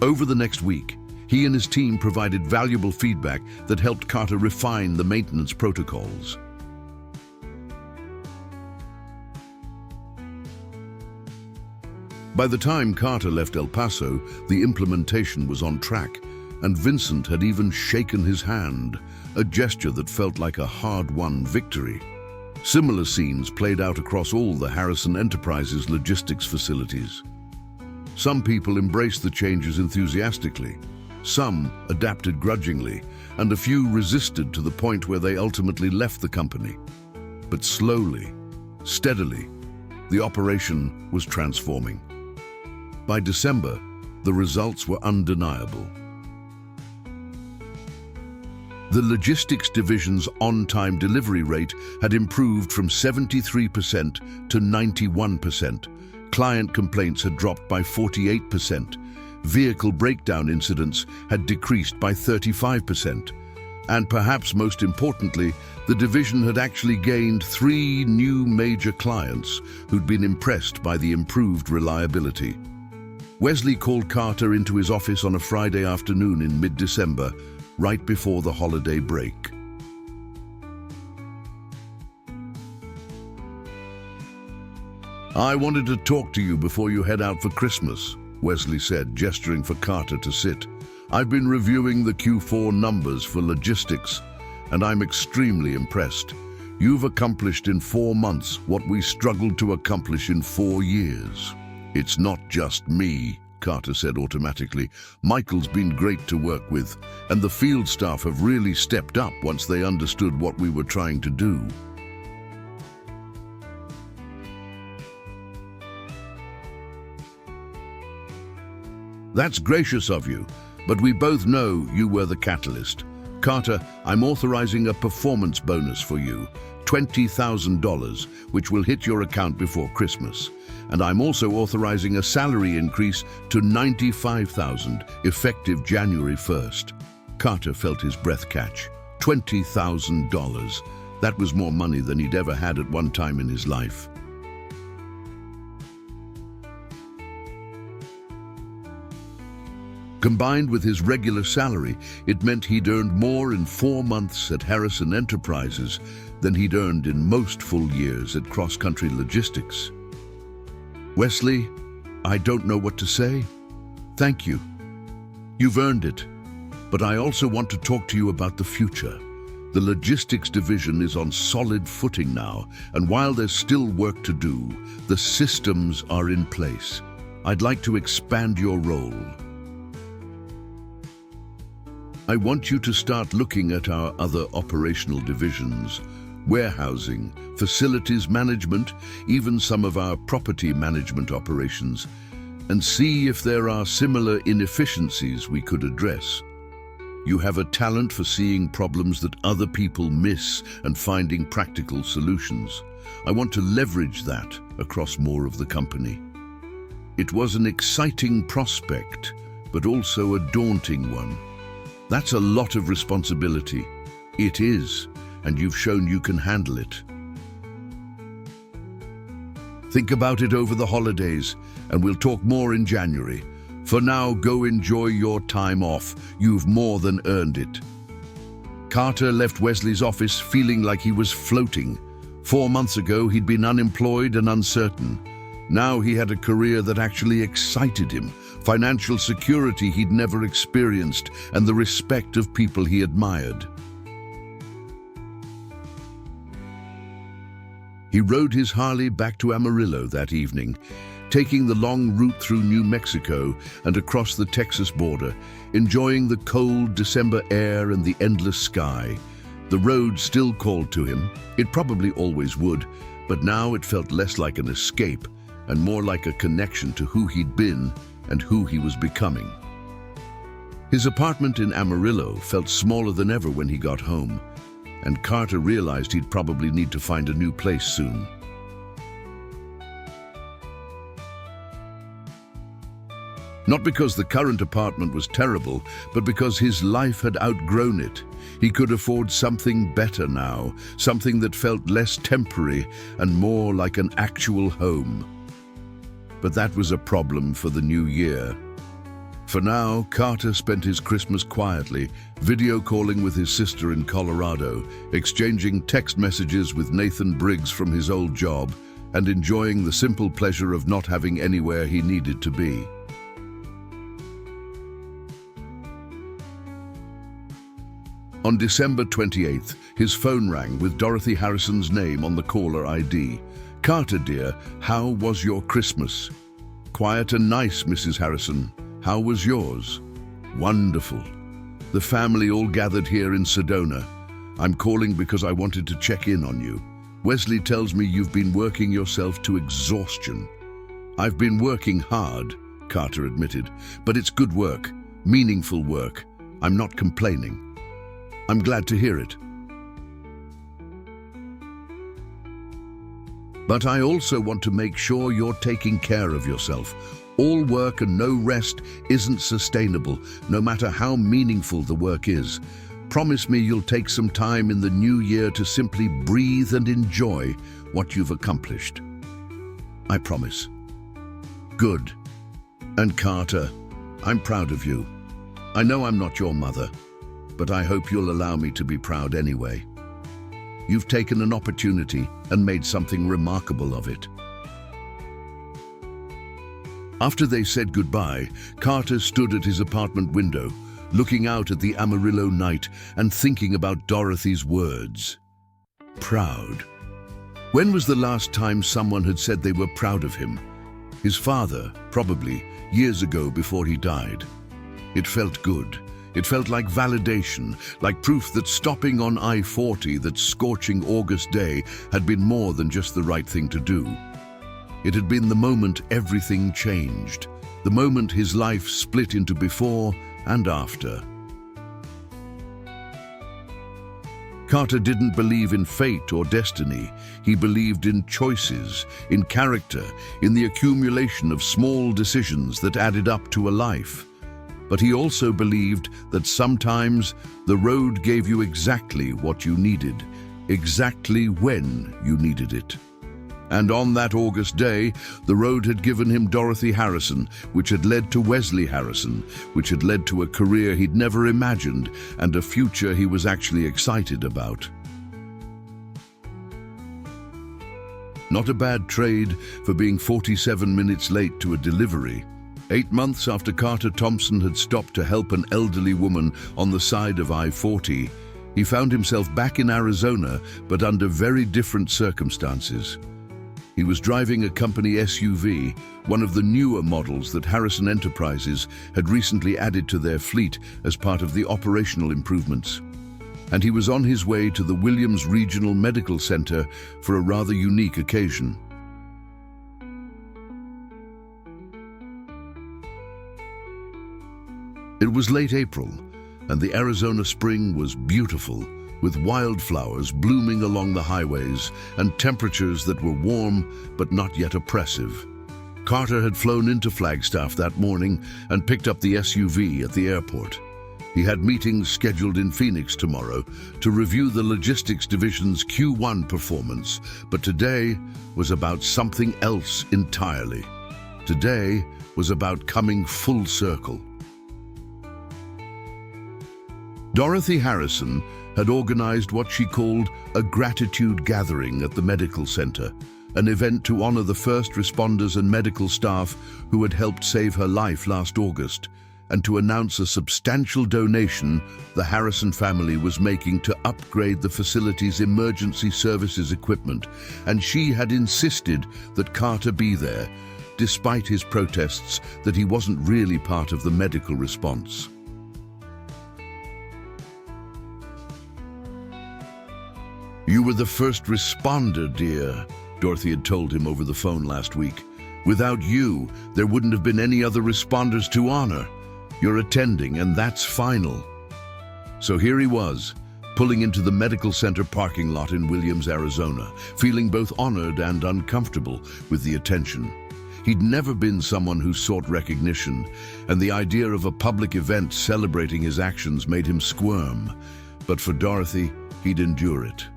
Over the next week, he and his team provided valuable feedback that helped Carter refine the maintenance protocols. By the time Carter left El Paso, the implementation was on track, and Vincent had even shaken his hand, a gesture that felt like a hard-won victory. Similar scenes played out across all the Harrison Enterprises logistics facilities. Some people embraced the changes enthusiastically, some adapted grudgingly, and a few resisted to the point where they ultimately left the company. But slowly, steadily, the operation was transforming. By December, the results were undeniable. The logistics division's on-time delivery rate had improved from 73% to 91%. Client complaints had dropped by 48%. Vehicle breakdown incidents had decreased by 35%. And perhaps most importantly, the division had actually gained 3 new major clients who'd been impressed by the improved reliability. Wesley called Carter into his office on a Friday afternoon in mid-December, right before the holiday break. "I wanted to talk to you before you head out for Christmas," Wesley said, gesturing for Carter to sit. "I've been reviewing the Q4 numbers for logistics, and I'm extremely impressed. You've accomplished in 4 months what we struggled to accomplish in 4 years. It's not just me," Carter said automatically. "Michael's been great to work with, and the field staff have really stepped up once they understood what we were trying to do." "That's gracious of you, but we both know you were the catalyst. Carter, I'm authorizing a performance bonus for you, $20,000, which will hit your account before Christmas. And I'm also authorizing a salary increase to $95,000, effective January 1st. Carter felt his breath catch. $20,000. That was more money than he'd ever had at one time in his life. Combined with his regular salary, it meant he'd earned more in 4 months at Harrison Enterprises than he'd earned in most full years at cross-country logistics. Wesley, I don't know what to say. Thank you. You've earned it. But I also want to talk to you about the future. The logistics division is on solid footing now, and while there's still work to do, the systems are in place. I'd like to expand your role. I want you to start looking at our other operational divisions, warehousing, facilities management, even some of our property management operations, and see if there are similar inefficiencies we could address. You have a talent for seeing problems that other people miss and finding practical solutions. I want to leverage that across more of the company. It was an exciting prospect, but also a daunting one. That's a lot of responsibility. It is, and you've shown you can handle it. Think about it over the holidays, and we'll talk more in January. For now, go enjoy your time off. You've more than earned it. Carter left Wesley's office feeling like he was floating. 4 months ago, he'd been unemployed and uncertain. Now he had a career that actually excited him, financial security he'd never experienced, and the respect of people he admired. He rode his Harley back to Amarillo that evening, taking the long route through New Mexico and across the Texas border, enjoying the cold December air and the endless sky. The road still called to him. It probably always would, but now it felt less like an escape and more like a connection to who he'd been and who he was becoming. His apartment in Amarillo felt smaller than ever when he got home, and Carter realized he'd probably need to find a new place soon. Not because the current apartment was terrible, but because his life had outgrown it. He could afford something better now, something that felt less temporary and more like an actual home. But that was a problem for the new year. For now, Carter spent his Christmas quietly, video calling with his sister in Colorado, exchanging text messages with Nathan Briggs from his old job, and enjoying the simple pleasure of not having anywhere he needed to be. On December 28th, his phone rang with Dorothy Harrison's name on the caller ID. "Carter, dear, how was your Christmas?" "Quiet and nice, Mrs. Harrison. How was yours?" "Wonderful. The family all gathered here in Sedona. I'm calling because I wanted to check in on you. Wesley tells me you've been working yourself to exhaustion." "I've been working hard," Carter admitted, "but it's good work, meaningful work. I'm not complaining." "I'm glad to hear it. But I also want to make sure you're taking care of yourself. All work and no rest isn't sustainable, no matter how meaningful the work is. Promise me you'll take some time in the new year to simply breathe and enjoy what you've accomplished." "I promise." "Good. And Carter, I'm proud of you. I know I'm not your mother, but I hope you'll allow me to be proud anyway. You've taken an opportunity and made something remarkable of it." After they said goodbye, Carter stood at his apartment window, looking out at the Amarillo night and thinking about Dorothy's words. Proud. When was the last time someone had said they were proud of him? His father, probably, years ago before he died. It felt good. It felt like validation, like proof that stopping on I-40 that scorching August day had been more than just the right thing to do. It had been the moment everything changed, the moment his life split into before and after. Carter didn't believe in fate or destiny. He believed in choices, in character, in the accumulation of small decisions that added up to a life. But he also believed that sometimes the road gave you exactly what you needed, exactly when you needed it. And on that August day, the road had given him Dorothy Harrison, which had led to Wesley Harrison, which had led to a career he'd never imagined and a future he was actually excited about. Not a bad trade for being 47 minutes late to a delivery. 8 months after Carter Thompson had stopped to help an elderly woman on the side of I-40, he found himself back in Arizona, but under very different circumstances. He was driving a company SUV, one of the newer models that Harrison Enterprises had recently added to their fleet as part of the operational improvements. And he was on his way to the Williams Regional Medical Center for a rather unique occasion. It was late April, and the Arizona spring was beautiful, with wildflowers blooming along the highways and temperatures that were warm but not yet oppressive. Carter had flown into Flagstaff that morning and picked up the SUV at the airport. He had meetings scheduled in Phoenix tomorrow to review the logistics division's Q1 performance, but today was about something else entirely. Today was about coming full circle. Dorothy Harrison had organized what she called a gratitude gathering at the medical center, an event to honor the first responders and medical staff who had helped save her life last August, and to announce a substantial donation the Harrison family was making to upgrade the facility's emergency services equipment, and she had insisted that Carter be there, despite his protests that he wasn't really part of the medical response. "You were the first responder, dear," Dorothy had told him over the phone last week. "Without you, there wouldn't have been any other responders to honor. You're attending, and that's final." So here he was, pulling into the medical center parking lot in Williams, Arizona, feeling both honored and uncomfortable with the attention. He'd never been someone who sought recognition, and the idea of a public event celebrating his actions made him squirm. But for Dorothy, he'd endure it.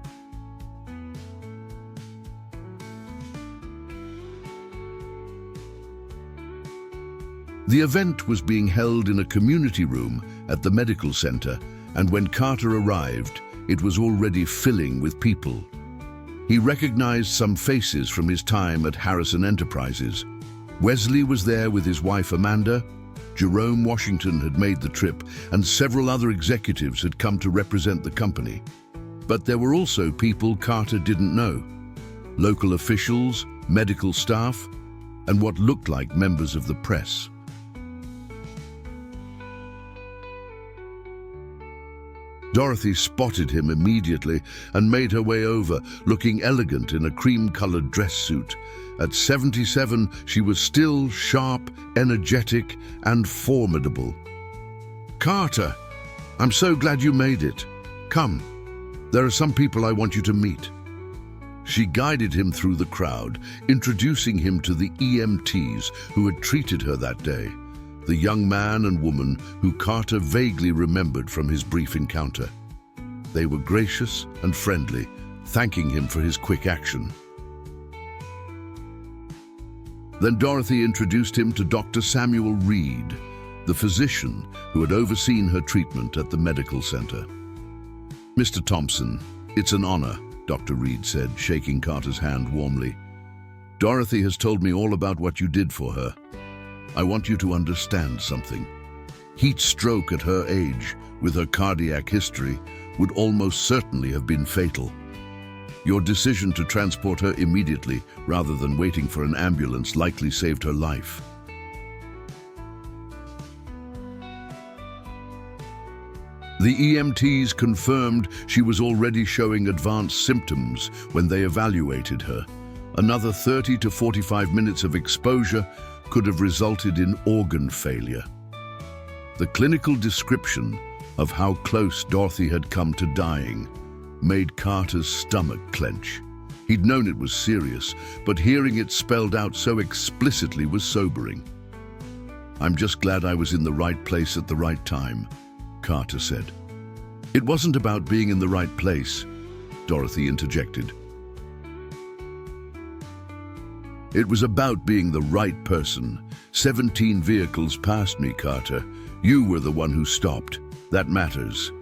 The event was being held in a community room at the medical center, and when Carter arrived, it was already filling with people. He recognized some faces from his time at Harrison Enterprises. Wesley was there with his wife Amanda, Jerome Washington had made the trip, and several other executives had come to represent the company. But there were also people Carter didn't know: local officials, medical staff, and what looked like members of the press. Dorothy spotted him immediately and made her way over, looking elegant in a cream-colored dress suit. At 77, she was still sharp, energetic, and formidable. "Carter, I'm so glad you made it. Come, there are some people I want you to meet." She guided him through the crowd, introducing him to the EMTs who had treated her that day, the young man and woman who Carter vaguely remembered from his brief encounter. They were gracious and friendly, thanking him for his quick action. Then Dorothy introduced him to Dr. Samuel Reed, the physician who had overseen her treatment at the medical center. "Mr. Thompson, it's an honor," Dr. Reed said, shaking Carter's hand warmly. "Dorothy has told me all about what you did for her. I want you to understand something. Heat stroke at her age, with her cardiac history, would almost certainly have been fatal. Your decision to transport her immediately, rather than waiting for an ambulance, likely saved her life." The EMTs confirmed she was already showing advanced symptoms when they evaluated her. Another 30 to 45 minutes of exposure could have resulted in organ failure. The clinical description of how close Dorothy had come to dying made Carter's stomach clench. He'd known it was serious, but hearing it spelled out so explicitly was sobering. "I'm just glad I was in the right place at the right time," Carter said. "It wasn't about being in the right place," Dorothy interjected. "It was about being the right person. 17 vehicles passed me, Carter. You were the one who stopped. That matters."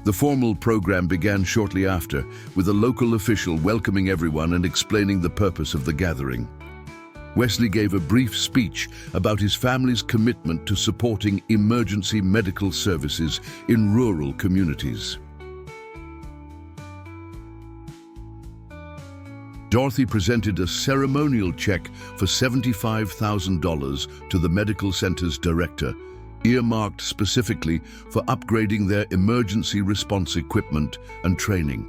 The formal program began shortly after, with a local official welcoming everyone and explaining the purpose of the gathering. Wesley gave a brief speech about his family's commitment to supporting emergency medical services in rural communities. Dorothy presented a ceremonial check for $75,000 to the medical center's director, earmarked specifically for upgrading their emergency response equipment and training.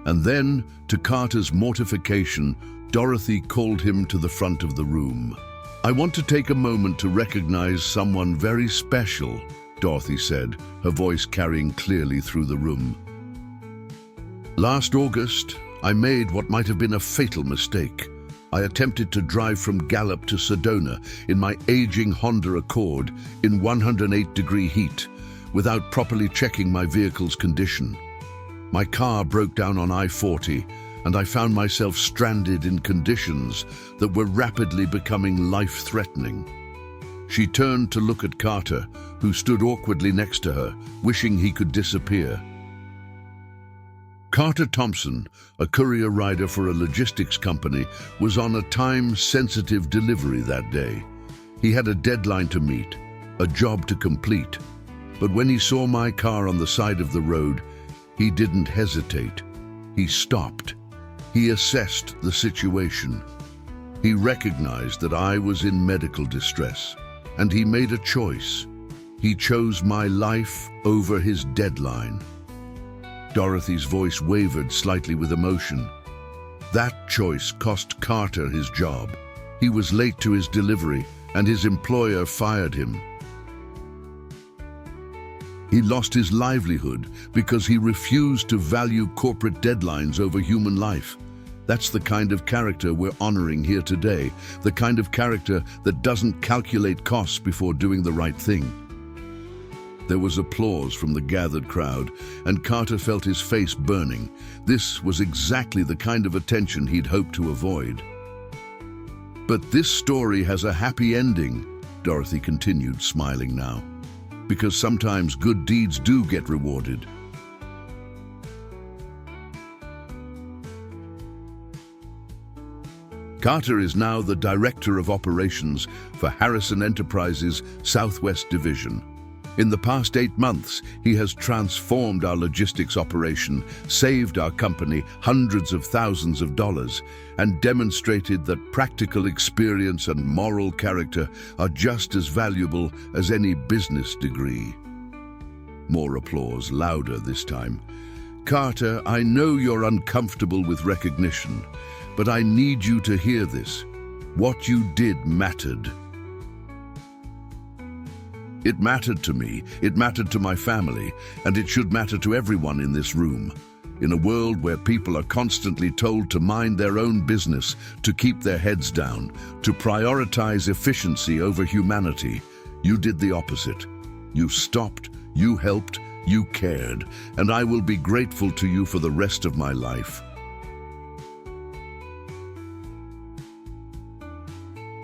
And then, to Carter's mortification, Dorothy called him to the front of the room. "I want to take a moment to recognize someone very special," Dorothy said, her voice carrying clearly through the room. "Last August, I made what might have been a fatal mistake. I attempted to drive from Gallup to Sedona in my aging Honda Accord in 108-degree heat without properly checking my vehicle's condition. My car broke down on I-40 and I found myself stranded in conditions that were rapidly becoming life-threatening." She turned to look at Carter, who stood awkwardly next to her, wishing he could disappear. Carter Thompson, a courier rider for a logistics company, was on a time-sensitive delivery that day. He had a deadline to meet, a job to complete. But when he saw my car on the side of the road, he didn't hesitate. He stopped. He assessed the situation. He recognized that I was in medical distress, and he made a choice. He chose my life over his deadline. Dorothy's voice wavered slightly with emotion. That choice cost Carter his job. He was late to his delivery, and his employer fired him. He lost his livelihood because he refused to value corporate deadlines over human life. That's the kind of character we're honoring here today, the kind of character that doesn't calculate costs before doing the right thing. There was applause from the gathered crowd, and Carter felt his face burning. This was exactly the kind of attention he'd hoped to avoid. "But this story has a happy ending," Dorothy continued, smiling now, "because sometimes good deeds do get rewarded." Carter is now the Director of Operations for Harrison Enterprises' Southwest Division. In the past 8 months, he has transformed our logistics operation, saved our company hundreds of thousands of dollars, and demonstrated that practical experience and moral character are just as valuable as any business degree. More applause, louder this time. "Carter, I know you're uncomfortable with recognition, but I need you to hear this. What you did mattered. It mattered to me, it mattered to my family, and it should matter to everyone in this room. In a world where people are constantly told to mind their own business, to keep their heads down, to prioritize efficiency over humanity, you did the opposite. You stopped, you helped, you cared, and I will be grateful to you for the rest of my life."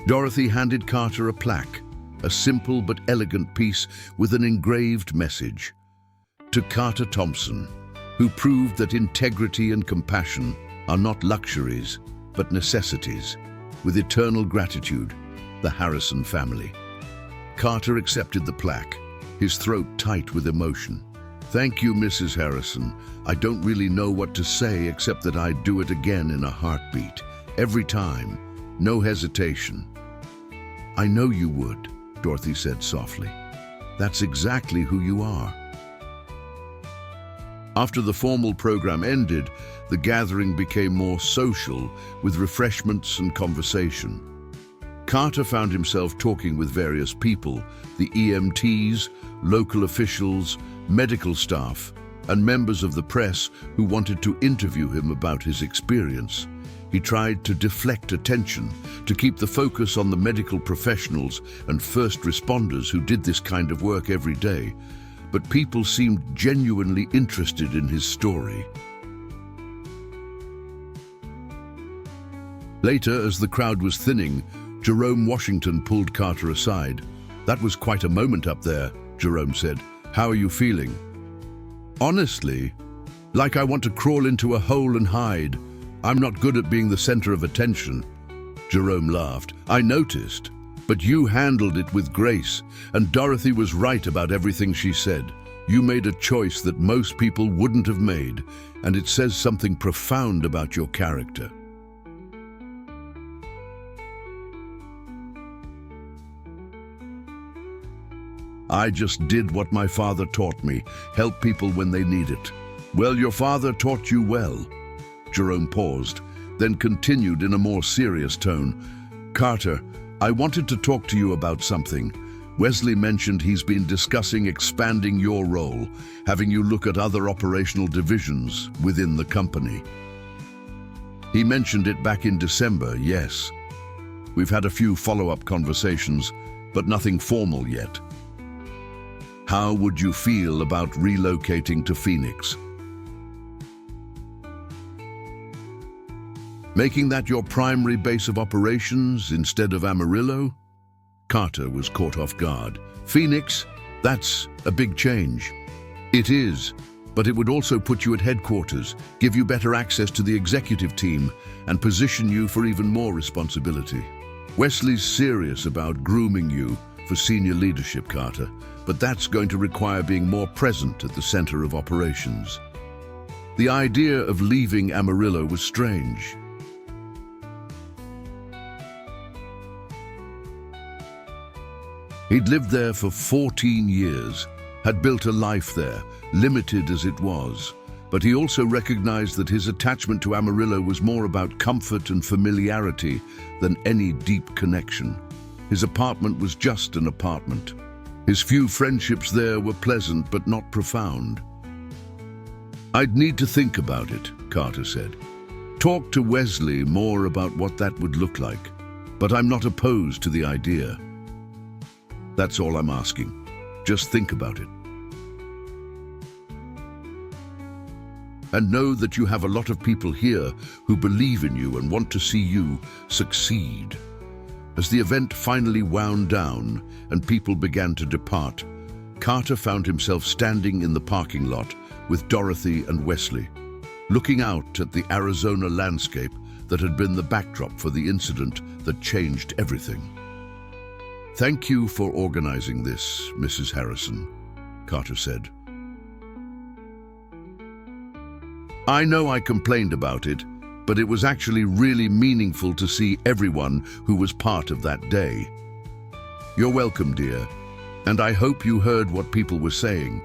Dorothy handed Carter a plaque, a simple but elegant piece with an engraved message. "To Carter Thompson, who proved that integrity and compassion are not luxuries, but necessities. With eternal gratitude, the Harrison family." Carter accepted the plaque, his throat tight with emotion. "Thank you, Mrs. Harrison. I don't really know what to say except that I'd do it again in a heartbeat. Every time, no hesitation." "I know you would," Dorothy said softly. "That's exactly who you are." After the formal program ended, the gathering became more social, with refreshments and conversation. Carter found himself talking with various people, the EMTs, local officials, medical staff, and members of the press who wanted to interview him about his experience. He tried to deflect attention, to keep the focus on the medical professionals and first responders who did this kind of work every day. But people seemed genuinely interested in his story. Later, as the crowd was thinning, Jerome Washington pulled Carter aside. "That was quite a moment up there," Jerome said. "How are you feeling?" "Honestly, like I want to crawl into a hole and hide. I'm not good at being the center of attention." Jerome laughed. "I noticed, but you handled it with grace, and Dorothy was right about everything she said. You made a choice that most people wouldn't have made, and it says something profound about your character." "I just did what my father taught me, help people when they need it." "Well, your father taught you well." Jerome paused, then continued in a more serious tone. "Carter, I wanted to talk to you about something. Wesley mentioned he's been discussing expanding your role, having you look at other operational divisions within the company." "He mentioned it back in December, yes. We've had a few follow-up conversations, but nothing formal yet." "How would you feel about relocating to Phoenix? Making that your primary base of operations instead of Amarillo?" Carter was caught off guard. "Phoenix? That's a big change." "It is, but it would also put you at headquarters, give you better access to the executive team, and position you for even more responsibility. Wesley's serious about grooming you for senior leadership, Carter, but that's going to require being more present at the center of operations." The idea of leaving Amarillo was strange. He'd lived there for 14 years, had built a life there, limited as it was, but he also recognized that his attachment to Amarillo was more about comfort and familiarity than any deep connection. His apartment was just an apartment. His few friendships there were pleasant but not profound. "I'd need to think about it," Carter said. "Talk to Wesley more about what that would look like, but I'm not opposed to the idea. That's all I'm asking. Just think about it. And know that you have a lot of people here who believe in you and want to see you succeed." As the event finally wound down and people began to depart, Carter found himself standing in the parking lot with Dorothy and Wesley, looking out at the Arizona landscape that had been the backdrop for the incident that changed everything. "Thank you for organizing this, Mrs. Harrison," Carter said. "I know I complained about it, but it was actually really meaningful to see everyone who was part of that day." "You're welcome, dear. And I hope you heard what people were saying,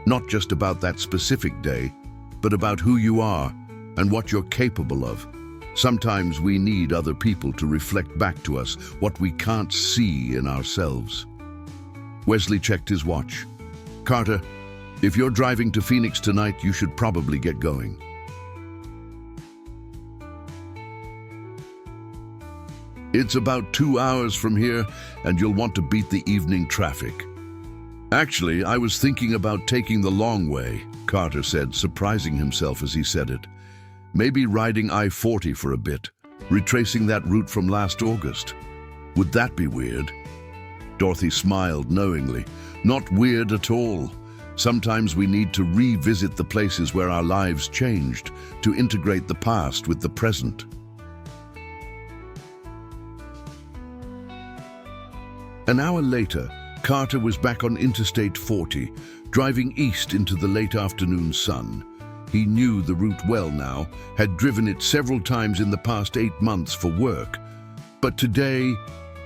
not just about that specific day, but about who you are and what you're capable of. Sometimes we need other people to reflect back to us what we can't see in ourselves." Wesley checked his watch. "Carter, if you're driving to Phoenix tonight, you should probably get going." "It's about 2 hours from here, and you'll want to beat the evening traffic." "Actually, I was thinking about taking the long way," Carter said, surprising himself as he said it. "Maybe riding I-40 for a bit, retracing that route from last August. Would that be weird?" Dorothy smiled knowingly. "Not weird at all. Sometimes we need to revisit the places where our lives changed, to integrate the past with the present." An hour later, Carter was back on Interstate 40, driving east into the late afternoon sun. He knew the route well now, had driven it several times in the past 8 months for work. But today,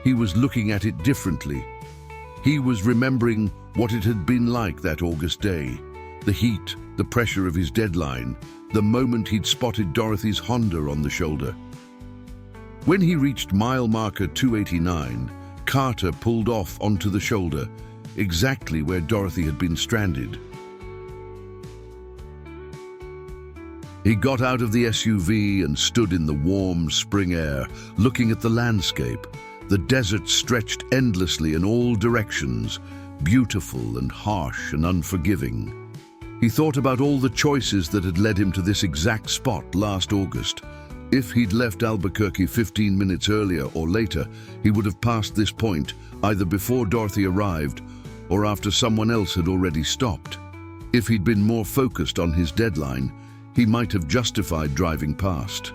he was looking at it differently. He was remembering what it had been like that August day. The heat, the pressure of his deadline, the moment he'd spotted Dorothy's Honda on the shoulder. When he reached mile marker 289, Carter pulled off onto the shoulder, exactly where Dorothy had been stranded. He got out of the SUV and stood in the warm spring air, looking at the landscape. The desert stretched endlessly in all directions, beautiful and harsh and unforgiving. He thought about all the choices that had led him to this exact spot last August. If he'd left Albuquerque 15 minutes earlier or later, he would have passed this point either before Dorothy arrived or after someone else had already stopped. If he'd been more focused on his deadline, he might have justified driving past.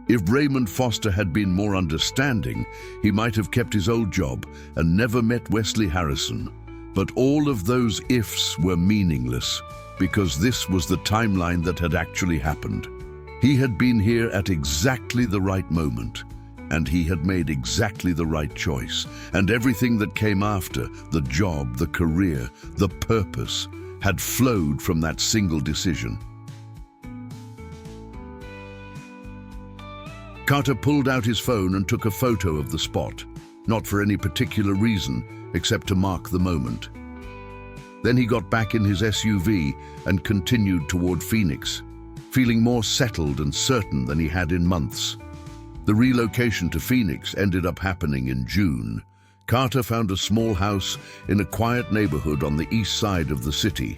If Raymond Foster had been more understanding, he might have kept his old job and never met Wesley Harrison. But all of those ifs were meaningless, because this was the timeline that had actually happened. He had been here at exactly the right moment, and he had made exactly the right choice. And everything that came after, the job, the career, the purpose, had flowed from that single decision. Carter pulled out his phone and took a photo of the spot, not for any particular reason, except to mark the moment. Then he got back in his SUV and continued toward Phoenix, feeling more settled and certain than he had in months. The relocation to Phoenix ended up happening in June. Carter found a small house in a quiet neighborhood on the east side of the city.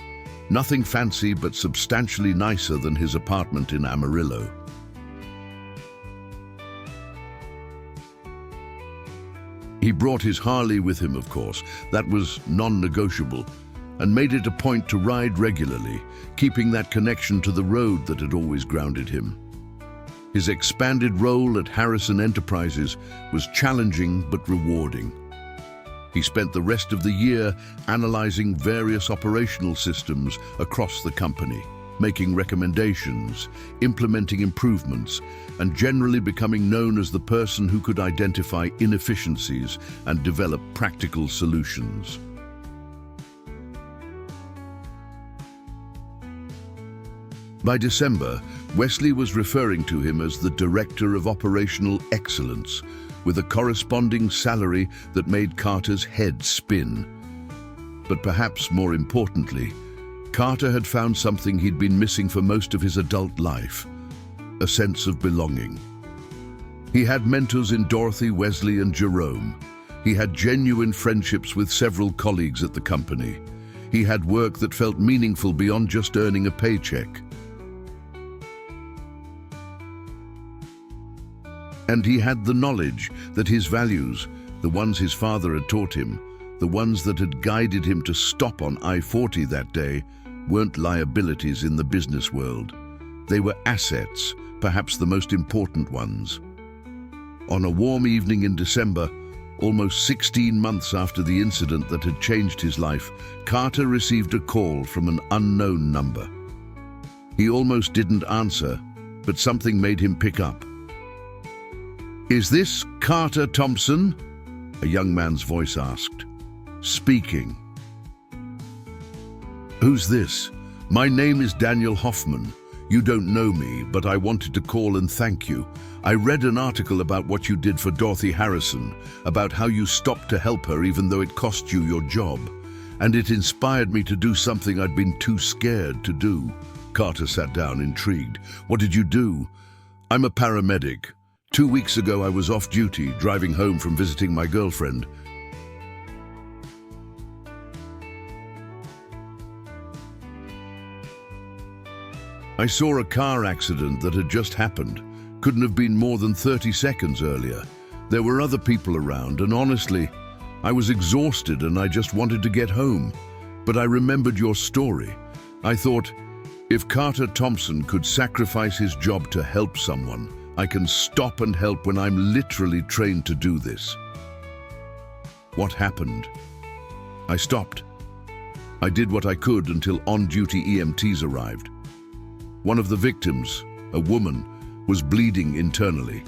Nothing fancy, but substantially nicer than his apartment in Amarillo. He brought his Harley with him, of course. That was non-negotiable, and made it a point to ride regularly, keeping that connection to the road that had always grounded him. His expanded role at Harrison Enterprises was challenging but rewarding. He spent the rest of the year analyzing various operational systems across the company, making recommendations, implementing improvements, and generally becoming known as the person who could identify inefficiencies and develop practical solutions. By December, Wesley was referring to him as the Director of Operational Excellence, with a corresponding salary that made Carter's head spin. But perhaps more importantly, Carter had found something he'd been missing for most of his adult life: a sense of belonging. He had mentors in Dorothy, Wesley, and Jerome. He had genuine friendships with several colleagues at the company. He had work that felt meaningful beyond just earning a paycheck. And he had the knowledge that his values, the ones his father had taught him, the ones that had guided him to stop on I-40 that day, weren't liabilities in the business world. They were assets, perhaps the most important ones. On a warm evening in December, almost 16 months after the incident that had changed his life, Carter received a call from an unknown number. He almost didn't answer, but something made him pick up. "Is this Carter Thompson?" a young man's voice asked. "Speaking." "Who's this?" "My name is Daniel Hoffman. You don't know me, but I wanted to call and thank you. I read an article about what you did for Dorothy Harrison, about how you stopped to help her even though it cost you your job. And it inspired me to do something I'd been too scared to do." Carter sat down, intrigued. "What did you do?" "I'm a paramedic. 2 weeks ago I was off duty, driving home from visiting my girlfriend. I saw a car accident that had just happened. Couldn't have been more than 30 seconds earlier. There were other people around, and honestly, I was exhausted and I just wanted to get home. But I remembered your story. I thought, if Carter Thompson could sacrifice his job to help someone, I can stop and help when I'm literally trained to do this." What happened? I stopped. I did what I could until on-duty EMTs arrived. One of the victims, a woman, was bleeding internally.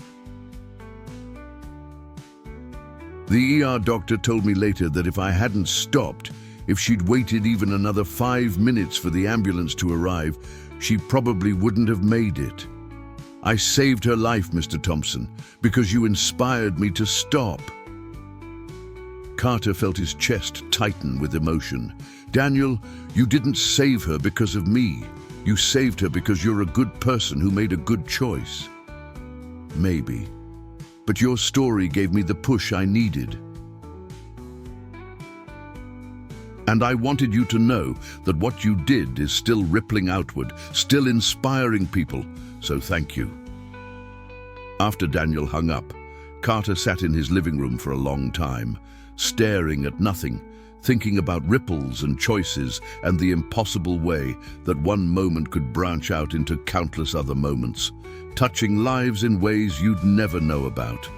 The ER doctor told me later that if I hadn't stopped, if she'd waited even another 5 minutes for the ambulance to arrive, she probably wouldn't have made it. I saved her life, Mr. Thompson, because you inspired me to stop. Carter felt his chest tighten with emotion. Daniel, you didn't save her because of me. You saved her because you're a good person who made a good choice. Maybe. But your story gave me the push I needed. And I wanted you to know that what you did is still rippling outward, still inspiring people, so thank you. After Daniel hung up, Carter sat in his living room for a long time, staring at nothing, thinking about ripples and choices and the impossible way that one moment could branch out into countless other moments, touching lives in ways you'd never know about.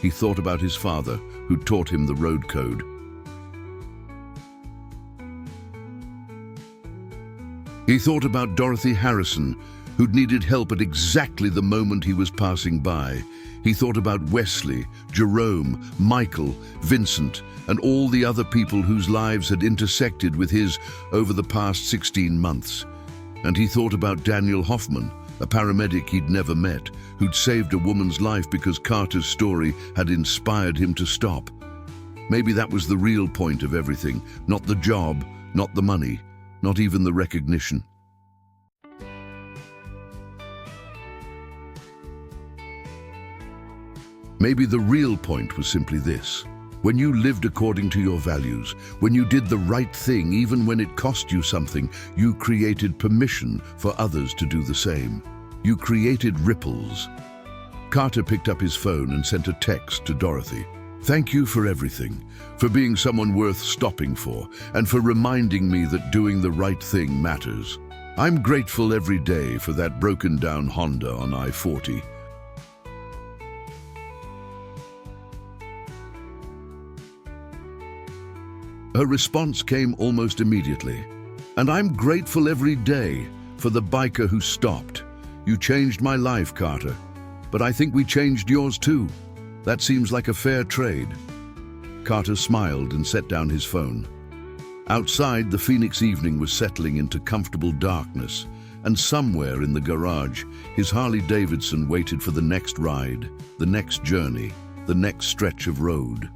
He thought about his father, who taught him the road code. He thought about Dorothy Harrison, who'd needed help at exactly the moment he was passing by. He thought about Wesley, Jerome, Michael, Vincent, and all the other people whose lives had intersected with his over the past 16 months. And he thought about Daniel Hoffman, a paramedic he'd never met, who'd saved a woman's life because Carter's story had inspired him to stop. Maybe that was the real point of everything, not the job, not the money, not even the recognition. Maybe the real point was simply this. When you lived according to your values, when you did the right thing even when it cost you something, you created permission for others to do the same. You created ripples. Carter picked up his phone and sent a text to Dorothy. Thank you for everything, for being someone worth stopping for, and for reminding me that doing the right thing matters. I'm grateful every day for that broken down Honda on I-40. Her response came almost immediately. And I'm grateful every day for the biker who stopped. You changed my life, Carter. But I think we changed yours too. That seems like a fair trade. Carter smiled and set down his phone. Outside, the Phoenix evening was settling into comfortable darkness, and somewhere in the garage, his Harley-Davidson waited for the next ride, the next journey, the next stretch of road.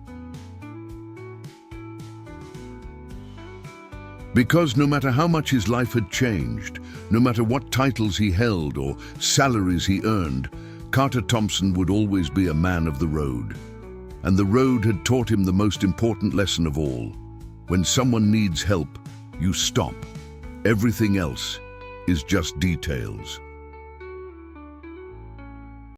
Because no matter how much his life had changed, no matter what titles he held or salaries he earned, Carter Thompson would always be a man of the road. And the road had taught him the most important lesson of all. When someone needs help, you stop. Everything else is just details.